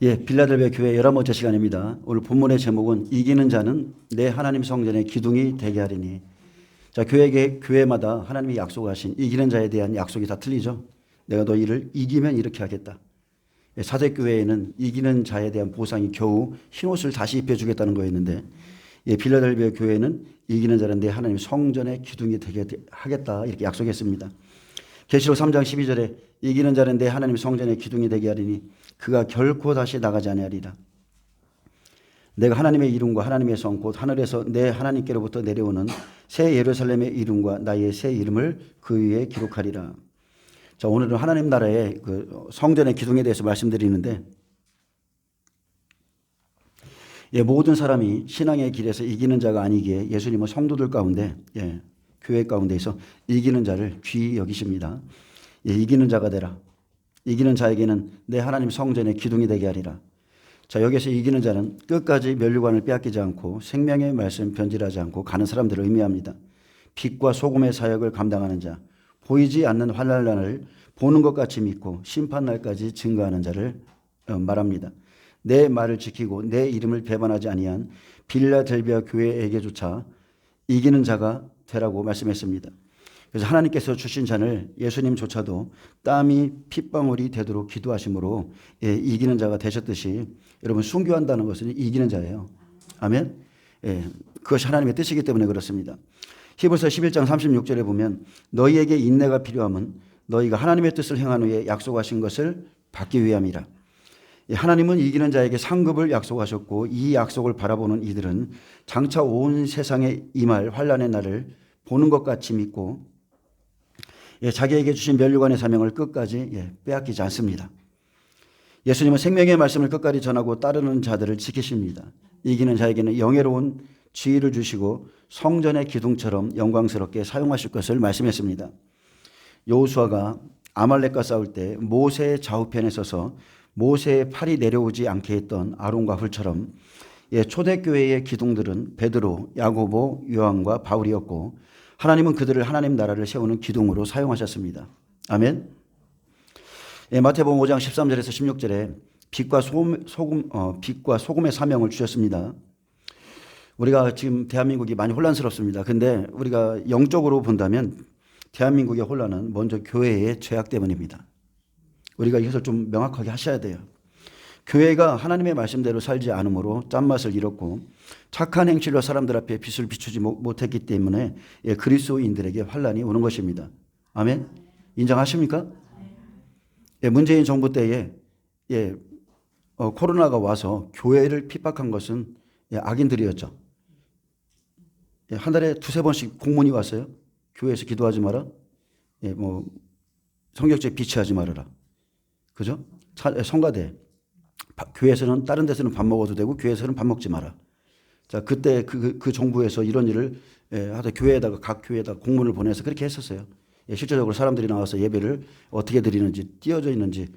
빌라델비아 교회 11번째 시간입니다. 오늘 본문의 제목은 이기는 자는 내 하나님 성전의 기둥이 되게 하리니. 자, 교회마다 하나님이 약속하신 이기는 자에 대한 약속이 다 틀리죠. 내가 너희를 이기면 이렇게 하겠다. 사대교회에는 이기는 자에 대한 보상이 겨우 흰옷을 다시 입혀주겠다는 거였는데, 빌라델비아 교회는 이기는 자는 내 하나님 성전의 기둥이 되게 하겠다 이렇게 약속했습니다. 계시록 3장 12절에 이기는 자는 내 하나님 성전의 기둥이 되게 하리니 그가 결코 다시 나가지 아니하리라. 내가 하나님의 이름과 하나님의 성 곧 하늘에서 내 하나님께로부터 내려오는 새 예루살렘의 이름과 나의 새 이름을 그 위에 기록하리라. 자, 오늘은 하나님 나라의 그 성전의 기둥에 대해서 말씀드리는데, 모든 사람이 신앙의 길에서 이기는 자가 아니기에 예수님은 성도들 가운데, 교회 가운데에서 이기는 자를 귀히 여기십니다. 이기는 자가 되라. 이기는 자에게는 내 하나님 성전의 기둥이 되게 하리라. 자, 여기서 이기는 자는 끝까지 면류관을 빼앗기지 않고 생명의 말씀 변질하지 않고 가는 사람들을 의미합니다. 빛과 소금의 사역을 감당하는 자, 보이지 않는 환난을 보는 것 같이 믿고 심판날까지 증거하는 자를 말합니다. 내 말을 지키고 내 이름을 배반하지 아니한 빌라델비아 교회에게조차 이기는 자가 되라고 말씀했습니다. 그래서 하나님께서 주신 잔을 예수님조차도 땀이 핏방울이 되도록 기도하심으로 이기는 자가 되셨듯이, 여러분 순교한다는 것은 이기는 자예요. 아멘. 그것이 하나님의 뜻이기 때문에 그렇습니다. 히브리서 11장 36절에 보면 너희에게 인내가 필요함은 너희가 하나님의 뜻을 행한 후에 약속하신 것을 받기 위함이라. 하나님은 이기는 자에게 상급을 약속하셨고 이 약속을 바라보는 이들은 장차 온 세상에 임할 환난의 날을 보는 것 같이 믿고 자기에게 주신 면류관의 사명을 끝까지 빼앗기지 않습니다. 예수님은 생명의 말씀을 끝까지 전하고 따르는 자들을 지키십니다. 이기는 자에게는 영예로운 지위를 주시고 성전의 기둥처럼 영광스럽게 사용하실 것을 말씀했습니다. 여호수아가 아말렉과 싸울 때 모세의 좌우편에 서서 모세의 팔이 내려오지 않게 했던 아론과 훌처럼 초대교회의 기둥들은 베드로, 야고보, 요한과 바울이었고 하나님은 그들을 하나님 나라를 세우는 기둥으로 사용하셨습니다. 아멘. 마태복음 5장 13절에서 16절에 빛과 소금의 사명을 주셨습니다. 우리가 지금 대한민국이 많이 혼란스럽습니다. 근데 우리가 영적으로 본다면 대한민국의 혼란은 먼저 교회의 죄악 때문입니다. 우리가 이것을 좀 명확하게 하셔야 돼요. 교회가 하나님의 말씀대로 살지 않으므로 짠맛을 잃었고 착한 행실로 사람들 앞에 빛을 비추지 못했기 때문에 그리스도인들에게 환란이 오는 것입니다. 아멘. 인정하십니까? 문재인 정부 때에 코로나가 와서 교회를 핍박한 것은 악인들이었죠. 한 달에 두세 번씩 공문이 왔어요. 교회에서 기도하지 마라. 성경책에 비치하지 말아라. 그죠? 성가대. 교회에서는 다른 데서는 밥 먹어도 되고 교회에서는 밥 먹지 마라. 자, 그때 그 정부에서 이런 일을 하다 각 교회에다가 공문을 보내서 그렇게 했었어요. 실제적으로 사람들이 나와서 예배를 어떻게 드리는지 띄어져 있는지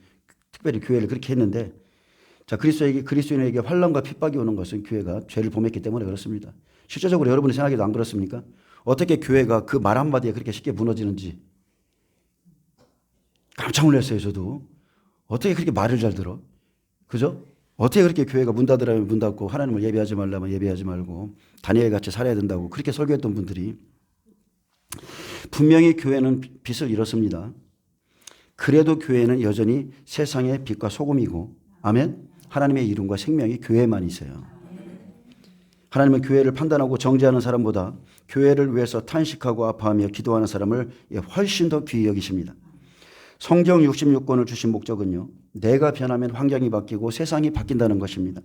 특별히 교회를 그렇게 했는데, 자, 그리스도인에게 환난과 핍박이 오는 것은 교회가 죄를 범했기 때문에 그렇습니다. 실제적으로 여러분이 생각해도 안 그렇습니까? 어떻게 교회가 그 말 한마디에 그렇게 쉽게 무너지는지 깜짝 놀랐어요. 저도 어떻게 그렇게 말을 잘 들어? 그죠? 어떻게 그렇게 교회가 문 닫으라면 문 닫고 하나님을 예배하지 말라면 예배하지 말고 다니엘 같이 살아야 된다고 그렇게 설교했던 분들이, 분명히 교회는 빛을 잃었습니다. 그래도 교회는 여전히 세상의 빛과 소금이고, 아멘. 하나님의 이름과 생명이 교회만 있어요. 하나님은 교회를 판단하고 정죄하는 사람보다 교회를 위해서 탄식하고 아파하며 기도하는 사람을 훨씬 더 귀히 여기십니다. 성경 66권을 주신 목적은요, 내가 변하면 환경이 바뀌고 세상이 바뀐다는 것입니다.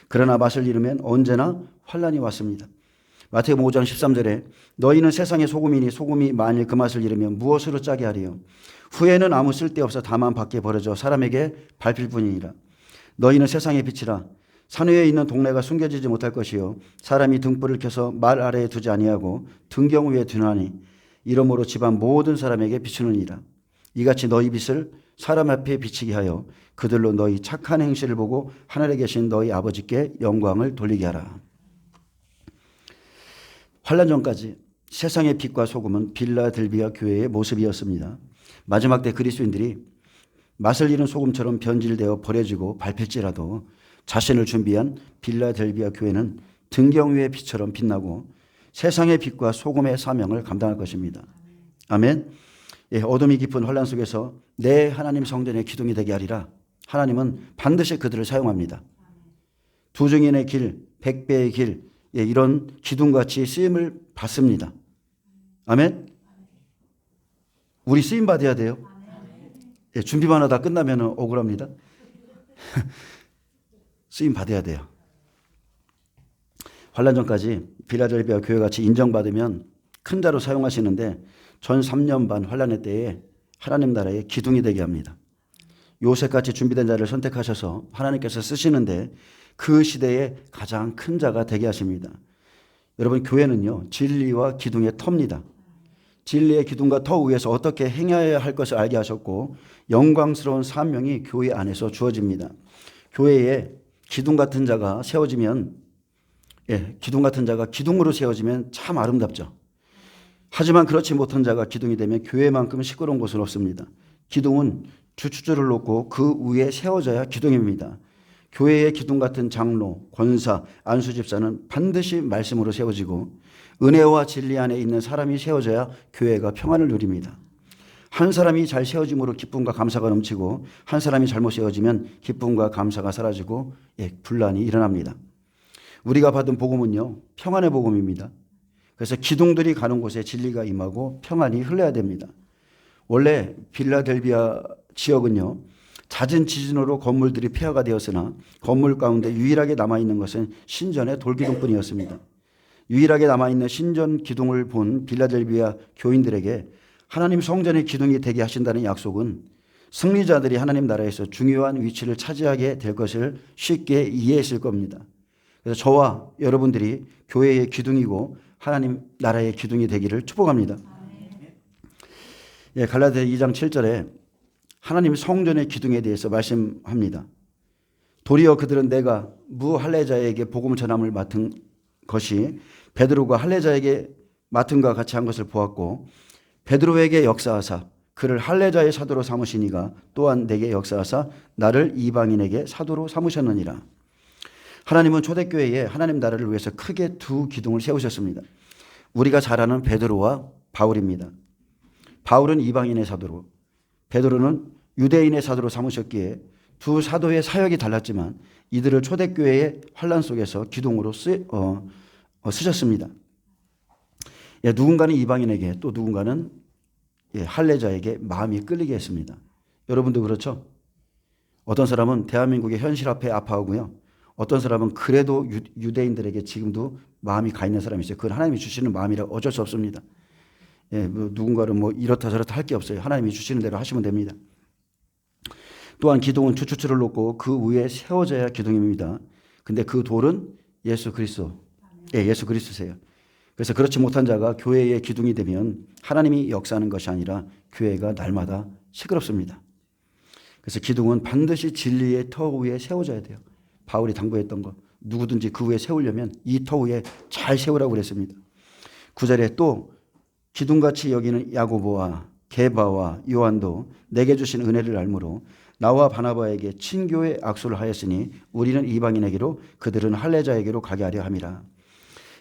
그러나 맛을 잃으면 언제나 환란이 왔습니다. 마태복음 5장 13절에 너희는 세상의 소금이니 소금이 만일 그 맛을 잃으면 무엇으로 짜게 하리요? 후에는 아무 쓸데없어 다만 밖에 버려져 사람에게 밟힐 뿐이니라. 너희는 세상의 빛이라. 산 위에 있는 동네가 숨겨지지 못할 것이요 사람이 등불을 켜서 말 아래에 두지 아니하고 등경 위에 두나니 이러므로 집안 모든 사람에게 비추느니라. 이같이 너희 빛을 사람 앞에 비치게 하여 그들로 너희 착한 행실을 보고 하늘에 계신 너희 아버지께 영광을 돌리게 하라. 환란 전까지 세상의 빛과 소금은 빌라델비아 교회의 모습이었습니다. 마지막 때 그리스도인들이 맛을 잃은 소금처럼 변질되어 버려지고 밟힐지라도 자신을 준비한 빌라델비아 교회는 등경 위의 빛처럼 빛나고 세상의 빛과 소금의 사명을 감당할 것입니다. 아멘. 예, 어둠이 깊은 환란 속에서 내 하나님 성전의 기둥이 되게 하리라. 하나님은 반드시 그들을 사용합니다. 두 증인의 길, 백배의 길, 예, 이런 기둥같이 쓰임을 받습니다. 아멘. 우리 쓰임 받아야 돼요. 예, 준비만 하다 끝나면 억울합니다. 쓰임 받아야 돼요. 환란 전까지 빌라델비아 교회같이 인정받으면 큰 자로 사용하시는데 전 3년 반 환란의 때에 하나님 나라의 기둥이 되게 합니다. 요셉같이 준비된 자를 선택하셔서 하나님께서 쓰시는데 그 시대에 가장 큰 자가 되게 하십니다. 여러분, 교회는요, 진리와 기둥의 터입니다. 진리의 기둥과 터 위에서 어떻게 행해야 할 것을 알게 하셨고 영광스러운 사명이 교회 안에서 주어집니다. 교회에 기둥 같은 자가 세워지면, 예, 기둥 같은 자가 기둥으로 세워지면 참 아름답죠. 하지만 그렇지 못한 자가 기둥이 되면 교회만큼 시끄러운 곳은 없습니다. 기둥은 주춧줄을 놓고 그 위에 세워져야 기둥입니다. 교회의 기둥 같은 장로, 권사, 안수집사는 반드시 말씀으로 세워지고 은혜와 진리 안에 있는 사람이 세워져야 교회가 평안을 누립니다. 한 사람이 잘 세워짐으로 기쁨과 감사가 넘치고 한 사람이 잘못 세워지면 기쁨과 감사가 사라지고, 예, 분란이 일어납니다. 우리가 받은 복음은요, 평안의 복음입니다. 그래서 기둥들이 가는 곳에 진리가 임하고 평안이 흘러야 됩니다. 원래 빌라델비아 지역은요, 잦은 지진으로 건물들이 폐허가 되었으나 건물 가운데 유일하게 남아있는 것은 신전의 돌기둥뿐이었습니다. 유일하게 남아있는 신전 기둥을 본 빌라델비아 교인들에게 하나님 성전의 기둥이 되게 하신다는 약속은 승리자들이 하나님 나라에서 중요한 위치를 차지하게 될 것을 쉽게 이해했을 겁니다. 그래서 저와 여러분들이 교회의 기둥이고 하나님 나라의 기둥이 되기를 축복합니다. 예, 갈라디아 2장 7절에 하나님 성전의 기둥에 대해서 말씀합니다. 도리어 그들은 내가 무할례자에게 복음 전함을 맡은 것이 베드로가 할례자에게 맡은 것과 같이 한 것을 보았고 베드로에게 역사하사 그를 할례자의 사도로 삼으시니가 또한 내게 역사하사 나를 이방인에게 사도로 삼으셨느니라. 하나님은 초대교회에 하나님 나라를 위해서 크게 두 기둥을 세우셨습니다. 우리가 잘 아는 베드로와 바울입니다. 바울은 이방인의 사도로, 베드로는 유대인의 사도로 삼으셨기에 두 사도의 사역이 달랐지만 이들을 초대교회의 환란 속에서 기둥으로 쓰셨습니다. 예, 누군가는 이방인에게 또 누군가는, 예, 할례자에게 마음이 끌리게 했습니다. 여러분도 그렇죠? 어떤 사람은 대한민국의 현실 앞에 아파하고요. 어떤 사람은 그래도 유대인들에게 지금도 마음이 가 있는 사람이 있어요. 그건 하나님이 주시는 마음이라 어쩔 수 없습니다. 예, 누군가는 이렇다 저렇다 할 게 없어요. 하나님이 주시는 대로 하시면 됩니다. 또한 기둥은 주춧줄을 놓고 그 위에 세워져야 기둥입니다. 근데 그 돌은 예수 그리스도, 예, 예수 그리스도세요. 그래서 그렇지 못한 자가 교회의 기둥이 되면 하나님이 역사하는 것이 아니라 교회가 날마다 시끄럽습니다. 그래서 기둥은 반드시 진리의 터 위에 세워져야 돼요. 바울이 당부했던 것, 누구든지 그 위에 세우려면 이 터 위에 잘 세우라고 그랬습니다. 9절에 또 기둥같이 여기는 야고보와 게바와 요한도 내게 주신 은혜를 알므로 나와 바나바에게 친교의 악수를 하였으니 우리는 이방인에게로 그들은 할례자에게로 가게 하려 함이라.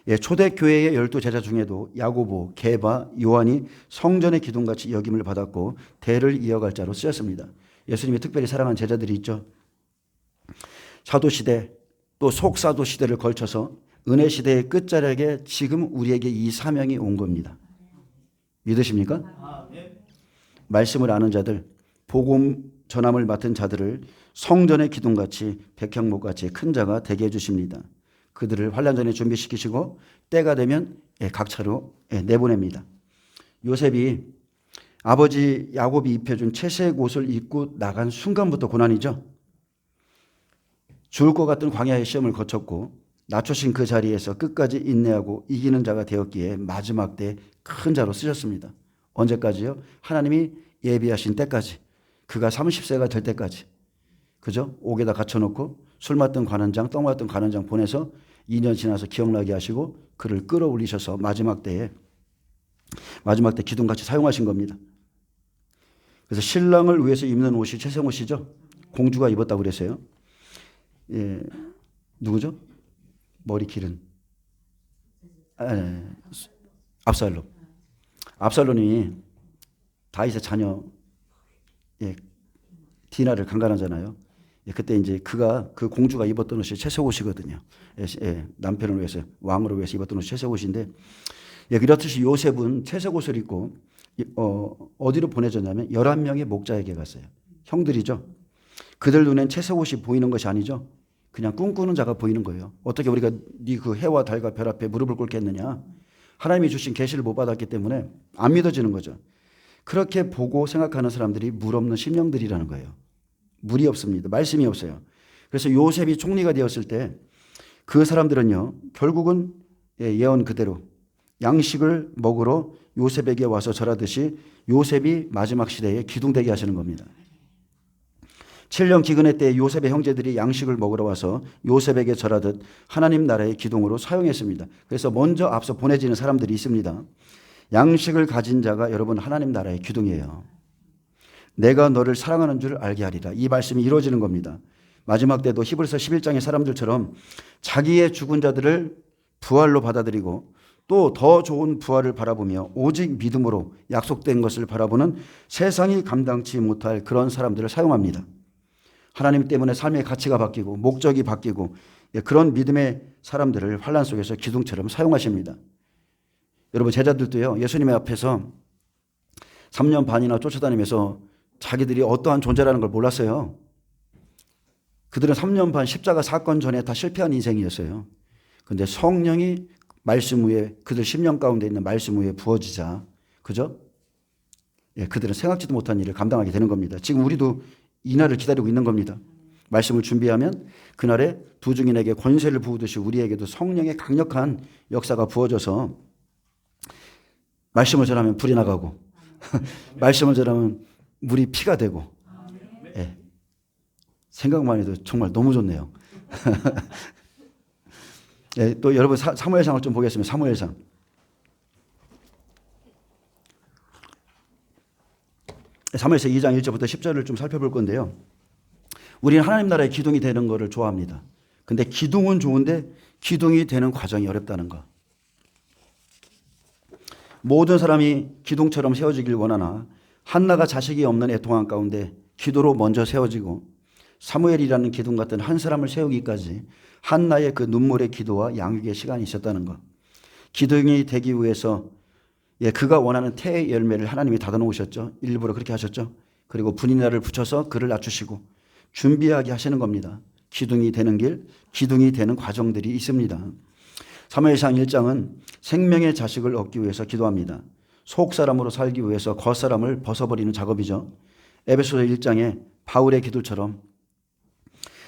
예, 초대교회의 12제자 중에도 야고보, 게바, 요한이 성전의 기둥같이 여김을 받았고 대를 이어갈 자로 쓰였습니다. 예수님이 특별히 사랑한 제자들이 있죠. 사도시대 또 속사도시대를 걸쳐서 은혜시대의 끝자락에 지금 우리에게 이 사명이 온 겁니다. 믿으십니까? 말씀을 아는 자들, 복음 전함을 맡은 자들을 성전의 기둥같이 백향목같이 큰 자가 되게 해주십니다. 그들을 환란 전에 준비시키시고 때가 되면 각차로 내보냅니다. 요셉이 아버지 야곱이 입혀준 채색 옷을 입고 나간 순간부터 고난이죠. 죽을 것 같은 광야의 시험을 거쳤고 낮추신 그 자리에서 끝까지 인내하고 이기는 자가 되었기에 마지막 때 큰 자로 쓰셨습니다. 언제까지요? 하나님이 예비하신 때까지. 그가 30세가 될 때까지. 그죠? 옥에다 갇혀놓고 술 맞던 관원장, 떡 맞던 관원장 보내서 2년 지나서 기억나게 하시고 그를 끌어올리셔서 마지막 때 기둥같이 사용하신 겁니다. 그래서 신랑을 위해서 입는 옷이 채색옷이죠. 공주가 입었다고 그랬어요. 예, 누구죠? 머리 기른 압살롬. 압살롬이 다윗의 자녀 디나를 강간하잖아요. 그때 이제 그 공주가 입었던 옷이 채색옷이거든요. 남편을 위해서, 왕으로 위해서 입었던 옷이 채색옷인데, 그렇듯이 요셉은 채색옷을 입고 어디로 보내졌냐면 11명의 목자에게 갔어요. 형들이죠. 그들 눈엔 채색옷이 보이는 것이 아니죠. 그냥 꿈꾸는 자가 보이는 거예요. 어떻게 우리가 네 그 해와 달과 별 앞에 무릎을 꿇겠느냐. 하나님이 주신 계시를 못 받았기 때문에 안 믿어지는 거죠. 그렇게 보고 생각하는 사람들이 물 없는 심령들이라는 거예요. 물이 없습니다. 말씀이 없어요. 그래서 요셉이 총리가 되었을 때 그 사람들은요, 결국은 예언 그대로 양식을 먹으러 요셉에게 와서 절하듯이 요셉이 마지막 시대에 기둥되게 하시는 겁니다. 7년 기근의 때 요셉의 형제들이 양식을 먹으러 와서 요셉에게 절하듯 하나님 나라의 기둥으로 사용했습니다. 그래서 먼저 앞서 보내지는 사람들이 있습니다. 양식을 가진 자가 여러분 하나님 나라의 기둥이에요. 내가 너를 사랑하는 줄 알게 하리라. 이 말씀이 이루어지는 겁니다. 마지막 때도 히브리서 11장의 사람들처럼 자기의 죽은 자들을 부활로 받아들이고 또 더 좋은 부활을 바라보며 오직 믿음으로 약속된 것을 바라보는 세상이 감당치 못할 그런 사람들을 사용합니다. 하나님 때문에 삶의 가치가 바뀌고 목적이 바뀌고 그런 믿음의 사람들을 환난 속에서 기둥처럼 사용하십니다. 여러분 제자들도요, 예수님의 앞에서 3년 반이나 쫓아다니면서 자기들이 어떠한 존재라는 걸 몰랐어요. 그들은 3년 반 십자가 사건 전에 다 실패한 인생이었어요. 그런데 성령이 말씀 위에 그들 심령 가운데 있는 말씀 위에 부어지자, 그죠? 그들은 생각지도 못한 일을 감당하게 되는 겁니다. 지금 우리도 이 날을 기다리고 있는 겁니다. 말씀을 준비하면 그날에 두 증인에게 권세를 부으듯이 우리에게도 성령의 강력한 역사가 부어져서 말씀을 전하면 불이 나가고 말씀을 전하면 물이 피가 되고 생각만 해도 정말 너무 좋네요. 또 여러분 사무엘상을 좀 보겠습니다. 사무엘상. 사무엘상 2장 1절부터 10절을 좀 살펴볼 건데요. 우리는 하나님 나라의 기둥이 되는 것을 좋아합니다. 근데 기둥은 좋은데 기둥이 되는 과정이 어렵다는 거. 모든 사람이 기둥처럼 세워지길 원하나 한나가 자식이 없는 애통한 가운데 기도로 먼저 세워지고 사무엘이라는 기둥 같은 한 사람을 세우기까지 한나의 그 눈물의 기도와 양육의 시간이 있었다는 것. 기둥이 되기 위해서 그가 원하는 태의 열매를 하나님이 닫아 놓으셨죠. 일부러 그렇게 하셨죠. 그리고 분인날을 붙여서 그를 낮추시고 준비하게 하시는 겁니다. 기둥이 되는 길, 기둥이 되는 과정들이 있습니다. 사무엘상 1장은 생명의 자식을 얻기 위해서 기도합니다. 속사람으로 살기 위해서 겉사람을 벗어버리는 작업이죠. 에베소서 1장에 바울의 기도처럼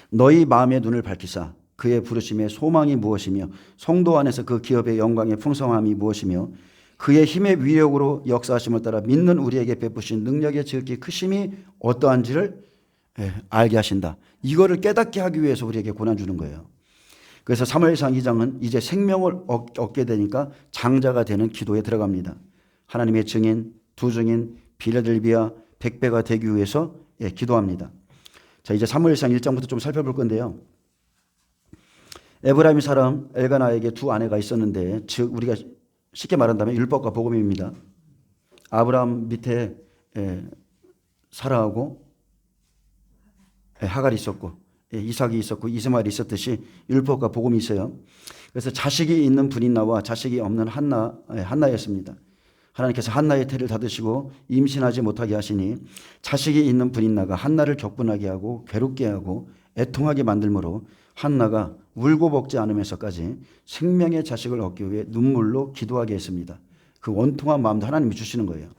너희 마음의 눈을 밝히사 그의 부르심의 소망이 무엇이며 성도 안에서 그 기업의 영광의 풍성함이 무엇이며 그의 힘의 위력으로 역사하심을 따라 믿는 우리에게 베푸신 능력의 지극히 크심이 어떠한지를 알게 하신다. 이거를 깨닫게 하기 위해서 우리에게 고난 주는 거예요. 그래서 사무엘상 2장은 이제 생명을 얻게 되니까 장자가 되는 기도에 들어갑니다. 하나님의 증인, 두 증인, 빌라델비아 백배가 되기 위해서 기도합니다. 자, 이제 사무엘상 1장부터 좀 살펴볼 건데요. 에브라임 사람 엘가나에게 두 아내가 있었는데, 즉 우리가 쉽게 말한다면 율법과 복음입니다. 아브라함 밑에 사라하고 하갈이 있었고 이삭이 있었고 이스마엘이 있었듯이 율법과 복음이 있어요. 그래서 자식이 있는 분인나와 자식이 없는 한나였습니다. 하나님께서 한나의 태를 닫으시고 임신하지 못하게 하시니 자식이 있는 분인나가 한나를 격분하게 하고 괴롭게 하고 애통하게 만들므로 한나가 울고 먹지 않으면서까지 생명의 자식을 얻기 위해 눈물로 기도하게 했습니다. 그 원통한 마음도 하나님이 주시는 거예요.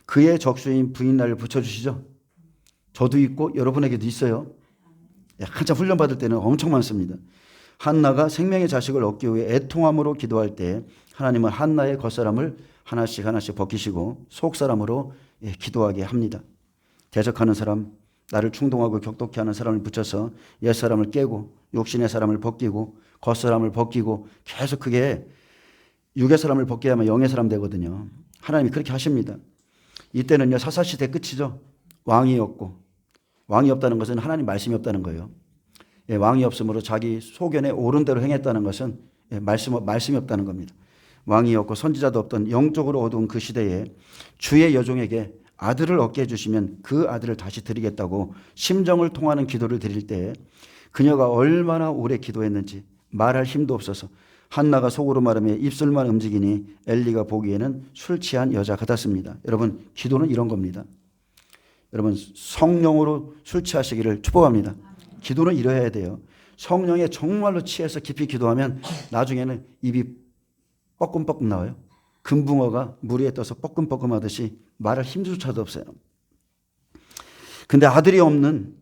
그의 적수인 분인나를 붙여주시죠. 저도 있고 여러분에게도 있어요. 한참 훈련받을 때는 엄청 많습니다. 한나가 생명의 자식을 얻기 위해 애통함으로 기도할 때 하나님은 한나의 겉사람을 하나씩 하나씩 벗기시고 속사람으로 기도하게 합니다. 대적하는 사람, 나를 충동하고 격독해 하는 사람을 붙여서 옛사람을 깨고 욕심의 사람을 벗기고 겉사람을 벗기고 계속 그게 육의 사람을 벗게 하면 영의 사람 되거든요. 하나님이 그렇게 하십니다. 이때는요 사사시대 끝이죠. 왕이 없고, 왕이 없다는 것은 하나님 말씀이 없다는 거예요. 왕이 없으므로 자기 소견에 옳은 대로 행했다는 것은 말씀이 없다는 겁니다. 왕이 없고 선지자도 없던 영적으로 어두운 그 시대에 주의 여종에게 아들을 얻게 해주시면 그 아들을 다시 드리겠다고 심정을 통하는 기도를 드릴 때 그녀가 얼마나 오래 기도했는지 말할 힘도 없어서 한나가 속으로 말하며 입술만 움직이니 엘리가 보기에는 술 취한 여자 같았습니다. 여러분, 기도는 이런 겁니다. 여러분, 성령으로 술 취하시기를 축복합니다. 기도는 이래야 돼요. 성령에 정말로 취해서 깊이 기도하면 나중에는 입이 뻐끔뻐끔 나와요. 금붕어가 물 위에 떠서 뻐끔뻐끔 하듯이 말할 힘조차도 없어요. 근데 아들이 없는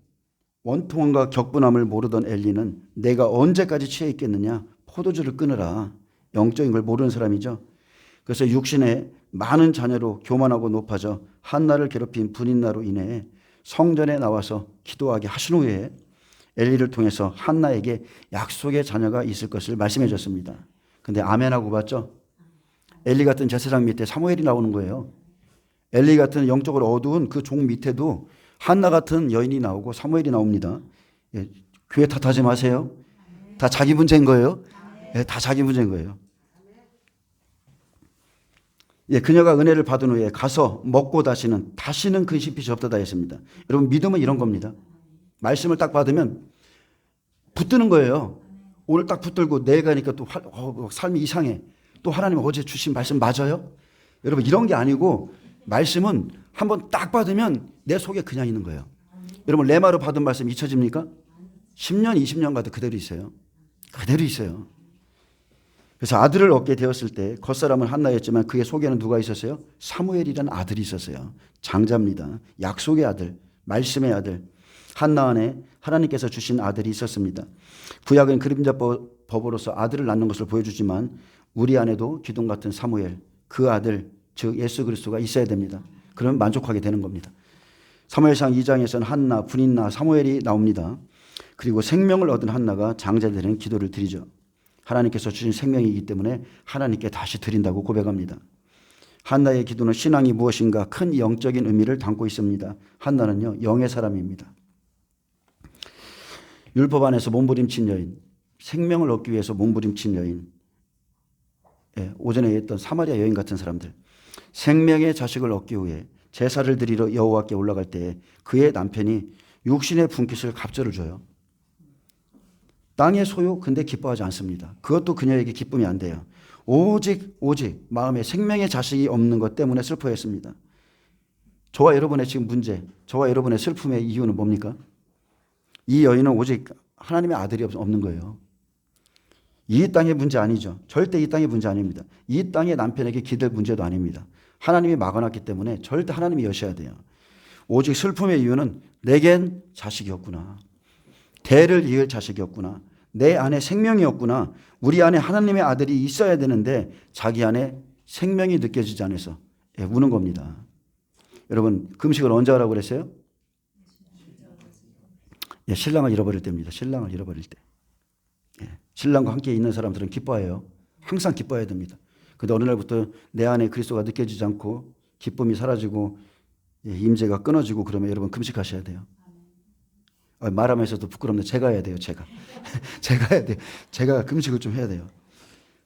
원통함과 격분함을 모르던 엘리는 내가 언제까지 취해 있겠느냐, 포도주를 끊으라. 영적인 걸 모르는 사람이죠. 그래서 육신에 많은 자녀로 교만하고 높아져 한나를 괴롭힌 분인나로 인해 성전에 나와서 기도하게 하신 후에 엘리를 통해서 한나에게 약속의 자녀가 있을 것을 말씀해 줬습니다. 근데 아멘하고 봤죠? 엘리 같은 제사장 밑에 사무엘이 나오는 거예요. 엘리 같은 영적으로 어두운 그 종 밑에도 한나 같은 여인이 나오고 사무엘이 나옵니다. 교회 탓하지 마세요. 다 자기 문제인 거예요. 다 자기 문제인 거예요. 그녀가 은혜를 받은 후에 가서 먹고 다시는 그 시핏이 없다다 했습니다. 여러분, 믿음은 이런 겁니다. 말씀을 딱 받으면 붙드는 거예요. 오늘 딱 붙들고 내일 가니까 또 삶이 이상해. 또 하나님 어제 주신 말씀 맞아요? 여러분, 이런 게 아니고 말씀은 한번 딱 받으면 내 속에 그냥 있는 거예요. 여러분, 레마로 받은 말씀 잊혀집니까? 10년, 20년 가도 그대로 있어요. 그대로 있어요. 그래서 아들을 얻게 되었을 때 겉사람은 한나였지만 그의 속에는 누가 있었어요? 사무엘이라는 아들이 있었어요. 장자입니다. 약속의 아들, 말씀의 아들. 한나 안에 하나님께서 주신 아들이 있었습니다. 구약은 그림자법으로서 아들을 낳는 것을 보여주지만 우리 안에도 기둥 같은 사무엘, 그 아들, 즉 예수 그리스도가 있어야 됩니다. 그러면 만족하게 되는 겁니다. 사무엘상 2장에서는 한나, 분인나, 사무엘이 나옵니다. 그리고 생명을 얻은 한나가 장자되는 기도를 드리죠. 하나님께서 주신 생명이기 때문에 하나님께 다시 드린다고 고백합니다. 한나의 기도는 신앙이 무엇인가 큰 영적인 의미를 담고 있습니다. 한나는요, 영의 사람입니다. 율법 안에서 몸부림친 여인, 생명을 얻기 위해서 몸부림친 여인, 오전에 했던 사마리아 여인 같은 사람들, 생명의 자식을 얻기 위해 제사를 드리러 여호와께 올라갈 때 그의 남편이 육신의 분깃을 갑절을 줘요. 땅의 소유, 근데 기뻐하지 않습니다. 그것도 그녀에게 기쁨이 안 돼요. 오직 마음에 생명의 자식이 없는 것 때문에 슬퍼했습니다. 저와 여러분의 지금 문제, 저와 여러분의 슬픔의 이유는 뭡니까? 이 여인은 오직 하나님의 아들이 없는 거예요. 이 땅의 문제 아니죠. 절대 이 땅의 문제 아닙니다. 이 땅의 남편에게 기댈 문제도 아닙니다. 하나님이 막아놨기 때문에 절대 하나님이 여셔야 돼요. 오직 슬픔의 이유는 내겐 자식이 없구나. 대를 이을 자식이 없구나. 내 안에 생명이 없구나. 우리 안에 하나님의 아들이 있어야 되는데 자기 안에 생명이 느껴지지 않아서 우는 겁니다. 여러분, 금식을 언제 하라고 그랬어요? 신랑을 잃어버릴 때입니다. 신랑을 잃어버릴 때. 신랑과 함께 있는 사람들은 기뻐해요. 항상 기뻐해야 됩니다. 근데 어느 날부터 내 안에 그리스도가 느껴지지 않고 기쁨이 사라지고 임재가 끊어지고 그러면 여러분 금식하셔야 돼요. 말하면서도 부끄럽네. 제가 해야 돼요. 제가 해야 돼요. 제가 금식을 좀 해야 돼요.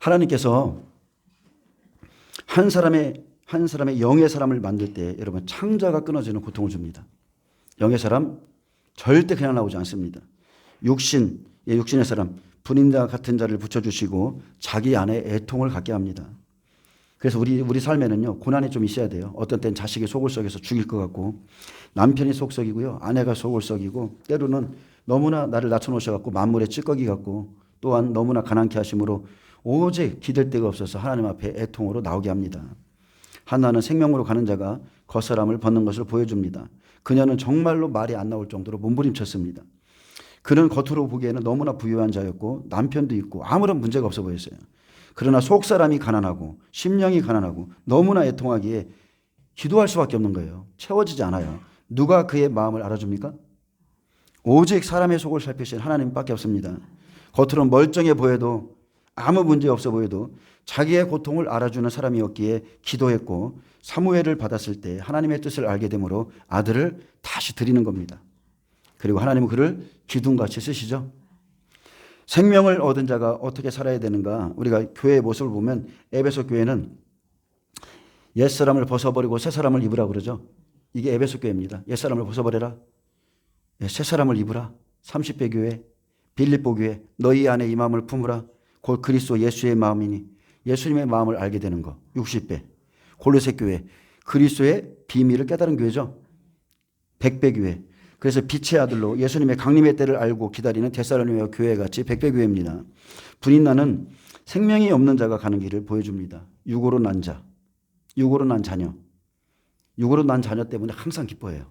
하나님께서 한 사람의 영의 사람을 만들 때 여러분 창자가 끊어지는 고통을 줍니다. 영의 사람 절대 그냥 나오지 않습니다. 육신의 사람 분인자 같은 자를 붙여주시고 자기 안에 애통을 갖게 합니다. 그래서 우리 삶에는요, 고난이 좀 있어야 돼요. 어떤 때는 자식이 속을 썩여서 죽일 것 같고, 남편이 속 썩이고요, 아내가 속을 썩이고, 때로는 너무나 나를 낮춰놓으셔갖고 만물의 찌꺼기 같고, 또한 너무나 가난케 하심으로 오직 기댈 데가 없어서 하나님 앞에 애통으로 나오게 합니다. 한나는 생명으로 가는 자가 겉사람을 벗는 것을 보여줍니다. 그녀는 정말로 말이 안 나올 정도로 몸부림쳤습니다. 그는 겉으로 보기에는 너무나 부유한 자였고 남편도 있고 아무런 문제가 없어 보였어요. 그러나 속사람이 가난하고 심령이 가난하고 너무나 애통하기에 기도할 수밖에 없는 거예요. 채워지지 않아요. 누가 그의 마음을 알아줍니까? 오직 사람의 속을 살피신 하나님밖에 없습니다. 겉으로는 멀쩡해 보여도 아무 문제 없어 보여도 자기의 고통을 알아주는 사람이었기에 기도했고 사무엘을 받았을 때 하나님의 뜻을 알게 되므로 아들을 다시 드리는 겁니다. 그리고 하나님은 그를 기둥같이 쓰시죠. 생명을 얻은 자가 어떻게 살아야 되는가? 우리가 교회의 모습을 보면 에베소 교회는 옛사람을 벗어버리고 새사람을 입으라 그러죠. 이게 에베소 교회입니다. 옛사람을 벗어버려라. 새사람을 입으라. 30배 교회, 빌립보 교회, 너희 안에 이 마음을 품으라. 곧 그리스도 예수의 마음이니 예수님의 마음을 알게 되는 거. 60배. 골로새 교회, 그리스도의 비밀을 깨달은 교회죠. 100배 교회. 그래서 빛의 아들로 예수님의 강림의 때를 알고 기다리는 데살로니가 교회 같이 100배 교회입니다. 분인나는 생명이 없는 자가 가는 길을 보여줍니다. 육으로 난 자, 육으로 난 자녀. 육으로 난 자녀 때문에 항상 기뻐해요.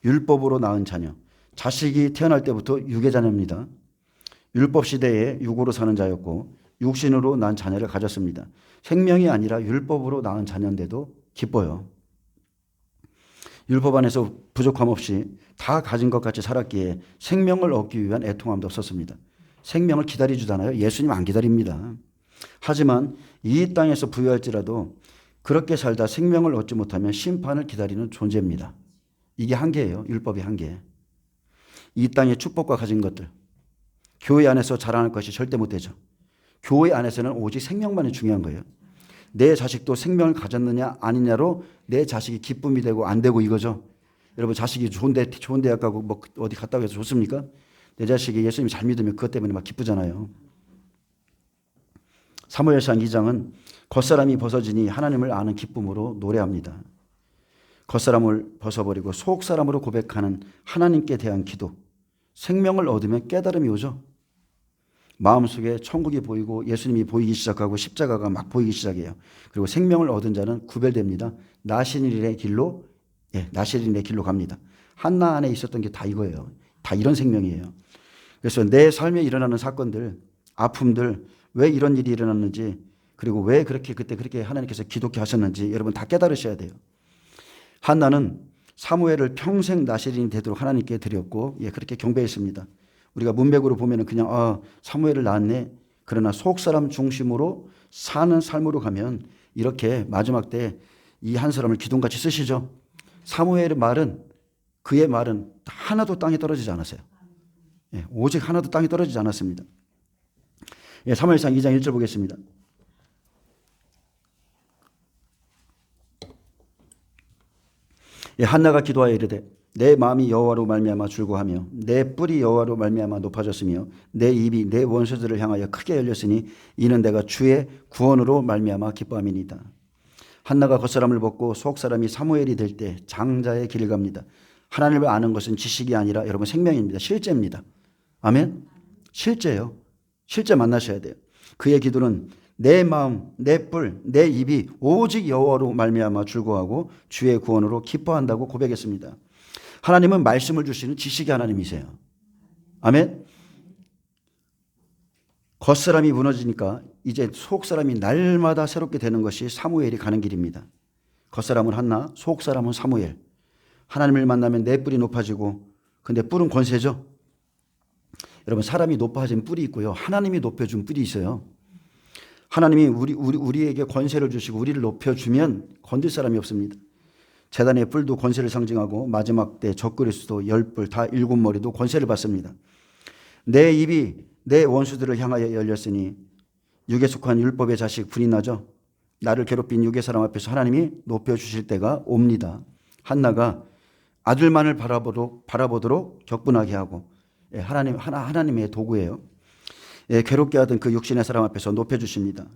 율법으로 낳은 자녀. 자식이 태어날 때부터 육의 자녀입니다. 율법 시대에 육으로 사는 자였고 육신으로 난 자녀를 가졌습니다. 생명이 아니라 율법으로 낳은 자녀인데도 기뻐요. 율법 안에서 부족함 없이 다 가진 것 같이 살았기에 생명을 얻기 위한 애통함도 없었습니다. 생명을 기다려주잖아요. 예수님 안 기다립니다. 하지만 이 땅에서 부유할지라도 그렇게 살다 생명을 얻지 못하면 심판을 기다리는 존재입니다. 이게 한계예요. 율법의 한계. 이 땅의 축복과 가진 것들, 교회 안에서 자랑할 것이 절대 못 되죠. 교회 안에서는 오직 생명만이 중요한 거예요. 내 자식도 생명을 가졌느냐 아니냐로 내 자식이 기쁨이 되고 안 되고 이거죠. 여러분 자식이 좋은 대학 가고 뭐 어디 갔다 해서 좋습니까? 내 자식이 예수님 잘 믿으면 그것 때문에 막 기쁘잖아요. 사무엘상 2장은 겉사람이 벗어지니 하나님을 아는 기쁨으로 노래합니다. 겉사람을 벗어버리고 속사람으로 고백하는 하나님께 대한 기도. 생명을 얻으면 깨달음이 오죠. 마음속에 천국이 보이고 예수님이 보이기 시작하고 십자가가 막 보이기 시작해요. 그리고 생명을 얻은 자는 구별됩니다. 나시린의 길로 나시린의 길로 갑니다. 한나 안에 있었던 게 다 이거예요. 다 이런 생명이에요. 그래서 내 삶에 일어나는 사건들, 아픔들, 왜 이런 일이 일어났는지 그리고 왜 그때 그렇게 하나님께서 기독케 하셨는지 여러분 다 깨달으셔야 돼요. 한나는 사무엘을 평생 나시린이 되도록 하나님께 드렸고 그렇게 경배했습니다. 우리가 문맥으로 보면 그냥 사무엘을 낳았네. 그러나 속사람 중심으로 사는 삶으로 가면 이렇게 마지막 때 이 한 사람을 기둥같이 쓰시죠. 사무엘의 말은 그의 말은 하나도 땅에 떨어지지 않았어요. 오직 하나도 땅에 떨어지지 않았습니다. 사무엘상 2장 1절 보겠습니다. 한나가 기도하여 이르되 내 마음이 여호와로 말미암아 즐거하며 내 뿔이 여호와로 말미암아 높아졌으며 내 입이 내 원수들을 향하여 크게 열렸으니 이는 내가 주의 구원으로 말미암아 기뻐함이니이다. 한나가 겉사람을 벗고 속사람이 사무엘이 될 때 장자의 길을 갑니다. 하나님을 아는 것은 지식이 아니라 여러분 생명입니다. 실제입니다. 아멘. 실제요. 실제 만나셔야 돼요. 그의 기도는 내 마음, 내 뿔, 내 입이 오직 여호와로 말미암아 즐거워하고 주의 구원으로 기뻐한다고 고백했습니다. 하나님은 말씀을 주시는 지식의 하나님이세요. 아멘. 겉사람이 무너지니까 이제 속사람이 날마다 새롭게 되는 것이 사무엘이 가는 길입니다. 겉사람은 한나, 속사람은 사무엘. 하나님을 만나면 내 뿔이 높아지고 근데 뿔은 권세죠. 여러분 사람이 높아진 뿔이 있고요. 하나님이 높여준 뿔이 있어요. 하나님이 우리에게 권세를 주시고 우리를 높여주면 건들 사람이 없습니다. 제단의 뿔도 권세를 상징하고 마지막 때 적그리스도 10뿔 다 7머리도 권세를 받습니다. 내 입이 내 원수들을 향하여 열렸으니 육에 속한 율법의 자식 분인나죠. 나를 괴롭힌 육의 사람 앞에서 하나님이 높여주실 때가 옵니다. 한나가 아들만을 바라보도록 격분하게 하고 하나님의 도구예요. 괴롭게 하던 그 육신의 사람 앞에서 높여주십니다.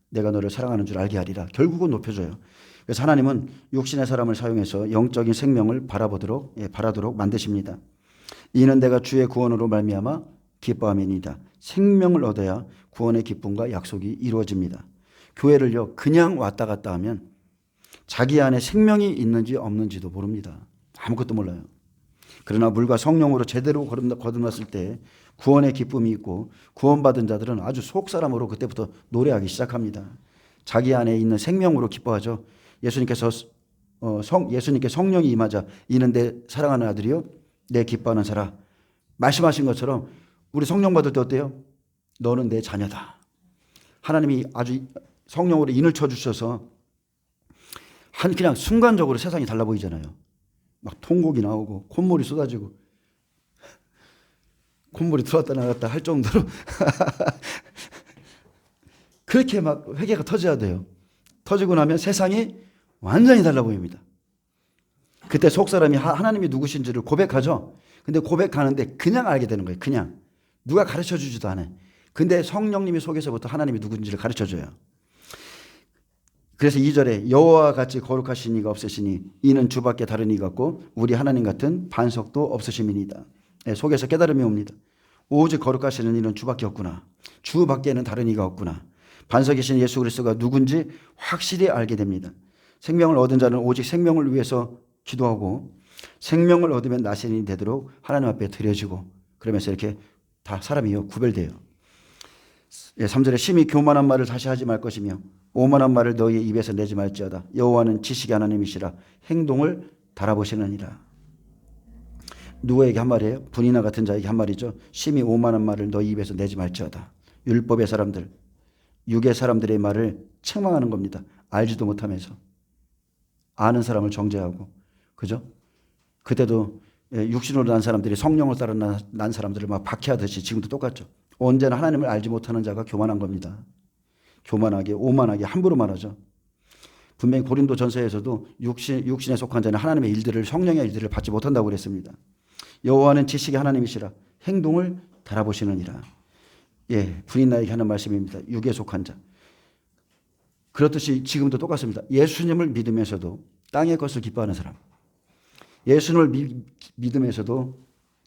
내가 너를 사랑하는 줄 알게 하리라. 결국은 높여줘요. 그래서 하나님은 육신의 사람을 사용해서 영적인 생명을 바라도록 만드십니다. 이는 내가 주의 구원으로 말미암아 기뻐함이니이다. 생명을 얻어야 구원의 기쁨과 약속이 이루어집니다. 교회를요 그냥 왔다 갔다 하면 자기 안에 생명이 있는지 없는지도 모릅니다. 아무것도 몰라요. 그러나 물과 성령으로 제대로 거듭났을 때 구원의 기쁨이 있고 구원받은 자들은 아주 속사람으로 그때부터 노래하기 시작합니다. 자기 안에 있는 생명으로 기뻐하죠. 예수님께 성령이 임하자 이는 내 사랑하는 아들이요 내 기뻐하는 사라. 말씀하신 것처럼 우리 성령 받을 때 어때요? 너는 내 자녀다. 하나님이 아주 성령으로 인을 쳐주셔서 그냥 순간적으로 세상이 달라 보이잖아요. 막 통곡이 나오고 콧물이 쏟아지고 콧물이 들어왔다 나갔다 할 정도로 그렇게 막 회개가 터져야 돼요. 터지고 나면 세상이 완전히 달라 보입니다. 그때 속사람이 하나님이 누구신지를 고백하죠. 근데 고백하는데 그냥 알게 되는 거예요. 그냥. 누가 가르쳐주지도 않아요. 근데 성령님이 속에서부터 하나님이 누군지를 가르쳐줘요. 그래서 2절에 여호와와 같이 거룩하신 이가 없으시니 이는 주밖에 다른 이가 없고 우리 하나님 같은 반석도 없으심이니이다. 속에서 깨달음이 옵니다. 오직 거룩하시는 이는 주밖에 없구나. 주밖에는 다른 이가 없구나. 반석이신 예수 그리스도가 누군지 확실히 알게 됩니다. 생명을 얻은 자는 오직 생명을 위해서 기도하고 생명을 얻으면 나신이 되도록 하나님 앞에 드려지고 그러면서 이렇게 다 사람이 구별돼요. 3절에 심히 교만한 말을 다시 하지 말 것이며 오만한 말을 너희의 입에서 내지 말지어다. 여호와는 지식의 하나님이시라 행동을 달아보시느니라. 누구에게 한 말이에요? 분이나 같은 자에게 한 말이죠. 심히 오만한 말을 너희 입에서 내지 말지어다. 율법의 사람들, 육의 사람들의 말을 책망하는 겁니다. 알지도 못하면서. 아는 사람을 정죄하고. 그죠? 그때도 육신으로 난 사람들이 성령을 따라 난 사람들을 막 박해하듯이 지금도 똑같죠. 언제나 하나님을 알지 못하는 자가 교만한 겁니다. 교만하게 오만하게 함부로 말하죠. 분명히 고린도 전서에서도 육신에 속한 자는 하나님의 일들을 성령의 일들을 받지 못한다고 그랬습니다. 여호와는 지식의 하나님이시라 행동을 달아보시느니라. 분인 나에게 하는 말씀입니다. 육에 속한 자. 그렇듯이 지금도 똑같습니다. 예수님을 믿으면서도 땅의 것을 기뻐하는 사람, 예수님을 믿으면서도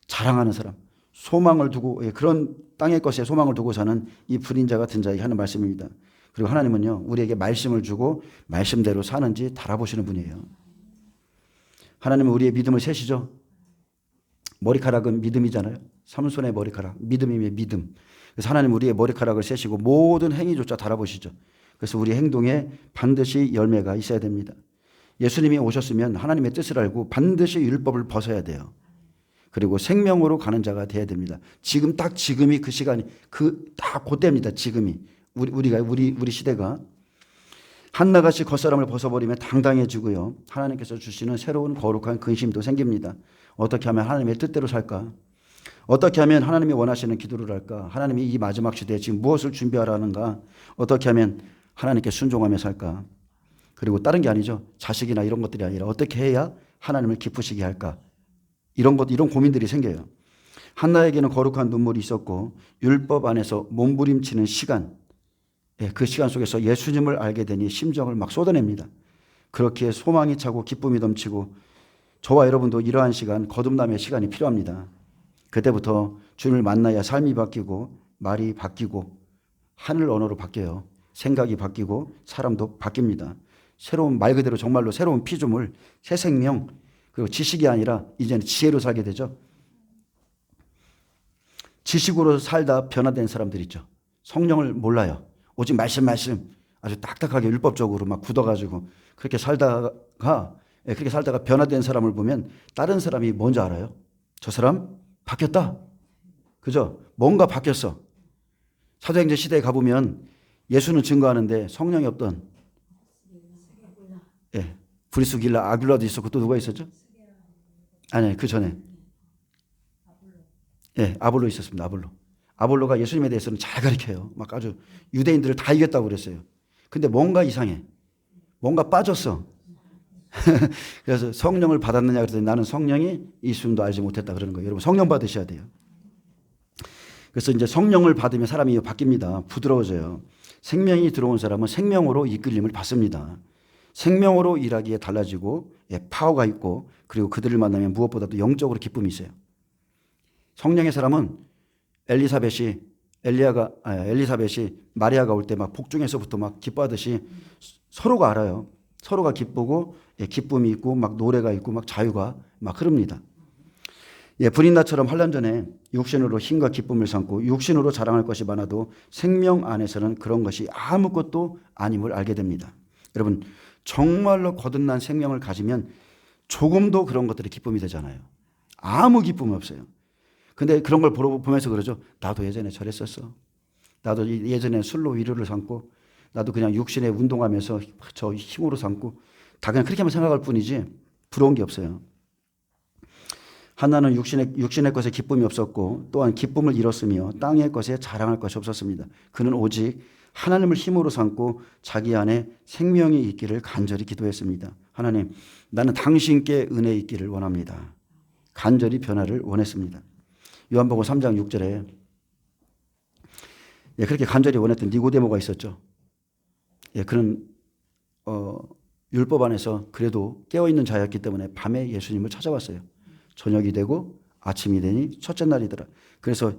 자랑하는 사람, 소망을 두고 그런 땅의 것에 소망을 두고 사는 이 불인자 같은 자에게 하는 말씀입니다. 그리고 하나님은요 우리에게 말씀을 주고 말씀대로 사는지 달아보시는 분이에요. 하나님은 우리의 믿음을 세시죠. 머리카락은 믿음이잖아요. 삼손의 머리카락 믿음이면 믿음. 그래서 하나님 우리의 머리카락을 세시고 모든 행위조차 달아보시죠. 그래서 우리 행동에 반드시 열매가 있어야 됩니다. 예수님이 오셨으면 하나님의 뜻을 알고 반드시 율법을 벗어야 돼요. 그리고 생명으로 가는 자가 돼야 됩니다. 지금이 그 시간이 딱 그때입니다. 지금이 우리 시대가 한나같이 겉사람을 벗어버리면 당당해지고요. 하나님께서 주시는 새로운 거룩한 근심도 생깁니다. 어떻게 하면 하나님의 뜻대로 살까? 어떻게 하면 하나님이 원하시는 기도를 할까? 하나님이 이 마지막 시대에 지금 무엇을 준비하라는가? 어떻게 하면 하나님께 순종하며 살까? 그리고 다른 게 아니죠. 자식이나 이런 것들이 아니라 어떻게 해야 하나님을 기쁘시게 할까? 이런 고민들이 생겨요. 한나에게는 거룩한 눈물이 있었고 율법 안에서 몸부림치는 시간, 그 시간 속에서 예수님을 알게 되니 심정을 막 쏟아냅니다. 그렇게 소망이 차고 기쁨이 넘치고 저와 여러분도 이러한 시간, 거듭남의 시간이 필요합니다. 그때부터 주님을 만나야 삶이 바뀌고 말이 바뀌고 하늘 언어로 바뀌어요. 생각이 바뀌고 사람도 바뀝니다. 새로운 말 그대로 정말로 새로운 피조물, 새 생명, 그리고 지식이 아니라 이제는 지혜로 살게 되죠. 지식으로 살다 변화된 사람들 있죠. 성령을 몰라요. 오직 말씀 아주 딱딱하게 율법적으로 막 굳어가지고 그렇게 살다가 변화된 사람을 보면 다른 사람이 뭔지 알아요? 저 사람 바뀌었다. 그죠? 뭔가 바뀌었어. 사도행전 시대에 가보면 예수는 증거하는데 성령이 없던 브리스길라 아굴라도 있었고 또 누가 있었죠? 아니 그 전에 아볼로 있었습니다. 아볼로가 예수님에 대해서는 잘 가르쳐요. 막 아주 유대인들을 다 이겼다고 그랬어요. 근데 뭔가 이상해. 뭔가 빠졌어. 그래서 성령을 받았느냐 그랬더니 나는 성령이 예수님도 알지 못했다 그러는 거예요. 여러분 성령 받으셔야 돼요. 그래서 이제 성령을 받으면 사람이 바뀝니다. 부드러워져요. 생명이 들어온 사람은 생명으로 이끌림을 받습니다. 생명으로 일하기에 달라지고 파워가 있고 그리고 그들을 만나면 무엇보다도 영적으로 기쁨이 있어요. 성령의 사람은 엘리사벳이 마리아가 올 때 막 복중에서부터 막 기뻐하듯이 서로가 알아요. 서로가 기쁘고 기쁨이 있고 막 노래가 있고 막 자유가 막 흐릅니다. 불인나처럼 환난 전에 육신으로 힘과 기쁨을 삼고 육신으로 자랑할 것이 많아도 생명 안에서는 그런 것이 아무것도 아님을 알게 됩니다. 여러분 정말로 거듭난 생명을 가지면 조금도 그런 것들이 기쁨이 되잖아요. 아무 기쁨이 없어요. 근데 그런 걸 보면서 그러죠. 나도 예전에 저랬었어. 나도 예전에 술로 위로를 삼고 나도 그냥 육신에 운동하면서 저 힘으로 삼고 다 그냥 그렇게만 생각할 뿐이지 부러운 게 없어요. 한나는 육신의 것에 기쁨이 없었고 또한 기쁨을 잃었으며 땅의 것에 자랑할 것이 없었습니다. 그는 오직 하나님을 힘으로 삼고 자기 안에 생명이 있기를 간절히 기도했습니다. 하나님, 나는 당신께 은혜 있기를 원합니다. 간절히 변화를 원했습니다. 요한복음 3장 6절에 그렇게 간절히 원했던 니고데모가 있었죠. 그는 율법 안에서 그래도 깨어있는 자였기 때문에 밤에 예수님을 찾아왔어요. 저녁이 되고 아침이 되니 첫째 날이더라. 그래서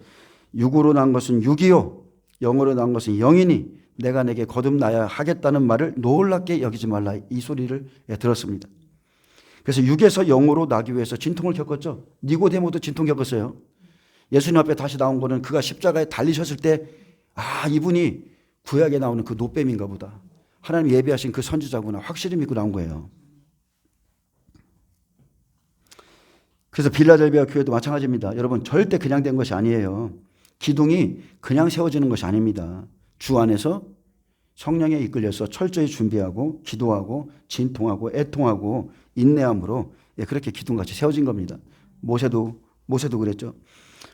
육으로 난 것은 육이요 영으로 난 것은 영이니 내가 내게 거듭나야 하겠다는 말을 놀랍게 여기지 말라, 이 소리를 들었습니다. 그래서 육에서 영으로 나기 위해서 진통을 겪었죠. 니고데모도 진통 겪었어요. 예수님 앞에 다시 나온 거는 그가 십자가에 달리셨을 때 이분이 구약에 나오는 그 노뱀인가 보다, 하나님 예비하신 그 선지자구나 확실히 믿고 나온 거예요. 그래서 빌라델비아 교회도 마찬가지입니다. 여러분, 절대 그냥 된 것이 아니에요. 기둥이 그냥 세워지는 것이 아닙니다. 주 안에서 성령에 이끌려서 철저히 준비하고 기도하고 진통하고 애통하고 인내함으로 그렇게 기둥같이 세워진 겁니다. 모세도 그랬죠.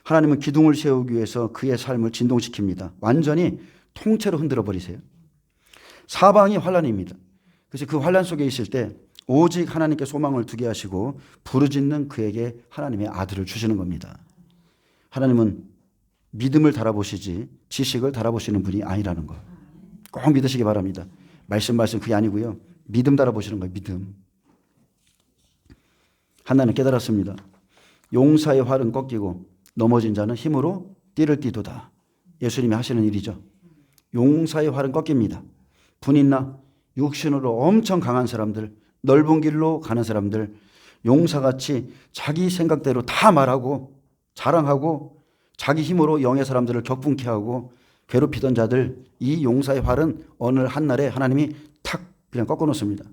하나님은 기둥을 세우기 위해서 그의 삶을 진동시킵니다. 완전히 통째로 흔들어 버리세요. 사방이 환란입니다. 그래서 그 환란 속에 있을 때 오직 하나님께 소망을 두게 하시고 부르짖는 그에게 하나님의 아들을 주시는 겁니다. 하나님은 믿음을 달아보시지 지식을 달아보시는 분이 아니라는 거 꼭 믿으시기 바랍니다. 말씀 그게 아니고요. 믿음 달아보시는 거예요. 믿음. 한나는 깨달았습니다. 용사의 활은 꺾이고 넘어진 자는 힘으로 띠를 띠도다. 예수님이 하시는 일이죠. 용사의 활은 꺾입니다. 분이나 육신으로 엄청 강한 사람들, 넓은 길로 가는 사람들, 용사같이 자기 생각대로 다 말하고 자랑하고 자기 힘으로 영의 사람들을 격분케 하고 괴롭히던 자들, 이 용사의 활은 어느 한날에 하나님이 탁 그냥 꺾어놓습니다.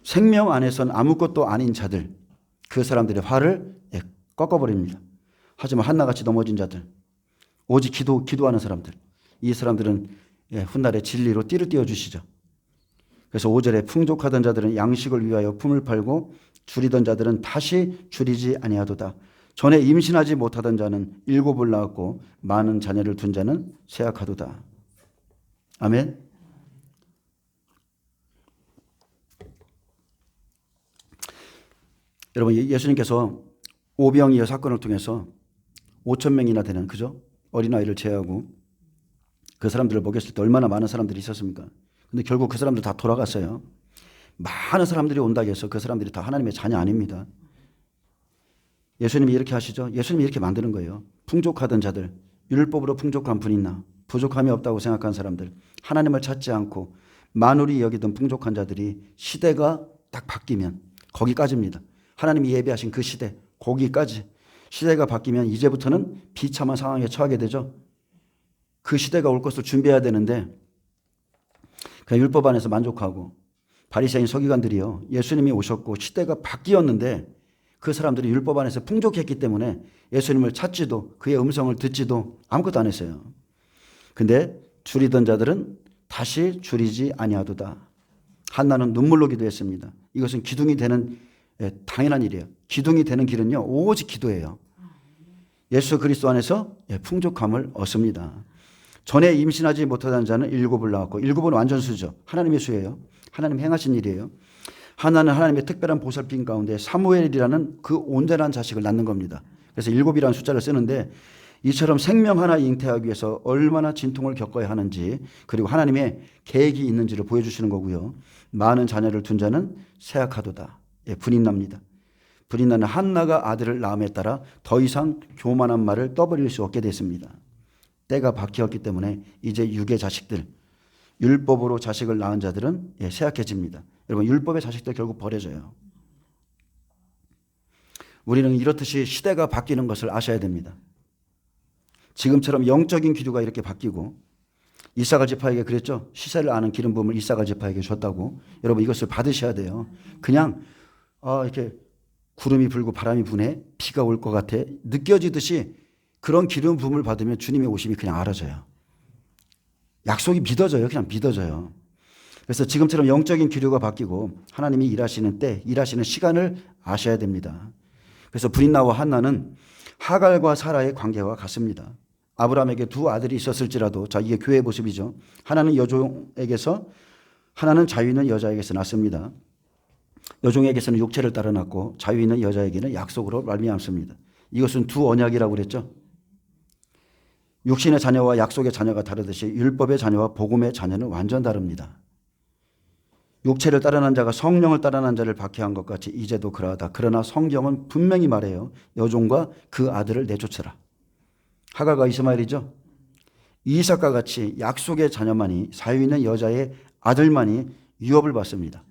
생명 안에선 아무것도 아닌 자들, 그 사람들의 활을 꺾어버립니다. 하지만 한나같이 넘어진 자들, 오직 기도하는 사람들, 이 사람들은 훗날에 진리로 띠를 띄워주시죠. 그래서 5절에 풍족하던 자들은 양식을 위하여 품을 팔고 줄이던 자들은 다시 줄이지 아니하도다. 전에 임신하지 못하던 자는 7을 낳았고 많은 자녀를 둔 자는 쇠약하도다. 아멘. 여러분, 예수님께서 오병이어 사건을 통해서 5,000명이나 되는 그죠? 어린아이를 제외하고 그 사람들을 먹였을 때 얼마나 많은 사람들이 있었습니까? 근데 결국 그 사람들 다 돌아갔어요. 많은 사람들이 온다고 해서 그 사람들이 다 하나님의 자녀 아닙니다. 예수님이 이렇게 하시죠. 예수님이 이렇게 만드는 거예요. 풍족하던 자들, 율법으로 풍족한 분이나 부족함이 없다고 생각한 사람들, 하나님을 찾지 않고 만우리 여기던 풍족한 자들이 시대가 딱 바뀌면 거기까지입니다. 하나님이 예비하신 그 시대, 거기까지. 시대가 바뀌면 이제부터는 비참한 상황에 처하게 되죠. 그 시대가 올 것을 준비해야 되는데 그냥 율법 안에서 만족하고 바리새인 서기관들이요, 예수님이 오셨고 시대가 바뀌었는데 그 사람들이 율법 안에서 풍족했기 때문에 예수님을 찾지도 그의 음성을 듣지도 아무것도 안 했어요. 근데 줄이던 자들은 다시 줄이지 아니하도다. 한나는 눈물로 기도했습니다. 이것은 기둥이 되는 당연한 일이에요. 기둥이 되는 길은요, 오직 기도예요. 예수 그리스도 안에서 풍족함을 얻습니다. 전에 임신하지 못하던 자는 7을 낳았고, 7은 완전수죠. 하나님의 수예요. 하나님 행하신 일이에요. 하나는 하나님의 특별한 보살핌 가운데 사무엘이라는 그 온전한 자식을 낳는 겁니다. 그래서 7이라는 숫자를 쓰는데 이처럼 생명 하나 잉태하기 위해서 얼마나 진통을 겪어야 하는지, 그리고 하나님의 계획이 있는지를 보여주시는 거고요. 많은 자녀를 둔 자는 쇠약하도다. 불이 납니다. 불이 나는 한나가 아들을 낳음에 따라 더 이상 교만한 말을 떠버릴 수 없게 됐습니다. 때가 바뀌었기 때문에 이제 육의 자식들, 율법으로 자식을 낳은 자들은 쇠약해집니다. 여러분, 율법의 자식들 결국 버려져요. 우리는 이렇듯이 시대가 바뀌는 것을 아셔야 됩니다. 지금처럼 영적인 기류가 이렇게 바뀌고, 이사갈 지파에게 그랬죠. 시세를 아는 기름 부음을 이사갈 지파에게 줬다고. 여러분, 이것을 받으셔야 돼요. 그냥 이렇게 구름이 불고 바람이 부네, 비가 올 것 같아 느껴지듯이 그런 기름 부음을 받으면 주님의 오심이 그냥 알아져요. 약속이 믿어져요. 그냥 믿어져요. 그래서 지금처럼 영적인 기류가 바뀌고 하나님이 일하시는 때, 일하시는 시간을 아셔야 됩니다. 그래서 브린나와 한나는 하갈과 사라의 관계와 같습니다. 아브라함에게 두 아들이 있었을지라도, 자, 이게 교회의 모습이죠. 하나는 여종에게서, 하나는 자유 있는 여자에게서 났습니다. 여종에게서는 육체를 따라 났고 자유 있는 여자에게는 약속으로 말미암습니다. 이것은 두 언약이라고 그랬죠. 육신의 자녀와 약속의 자녀가 다르듯이 율법의 자녀와 복음의 자녀는 완전 다릅니다. 육체를 따르는 자가 성령을 따르는 자를 박해한 것 같이 이제도 그러하다. 그러나 성경은 분명히 말해요. 여종과 그 아들을 내쫓으라. 하갈과 이스마엘이죠. 이삭과 같이 약속의 자녀만이, 사유 있는 여자의 아들만이 유업을 받습니다.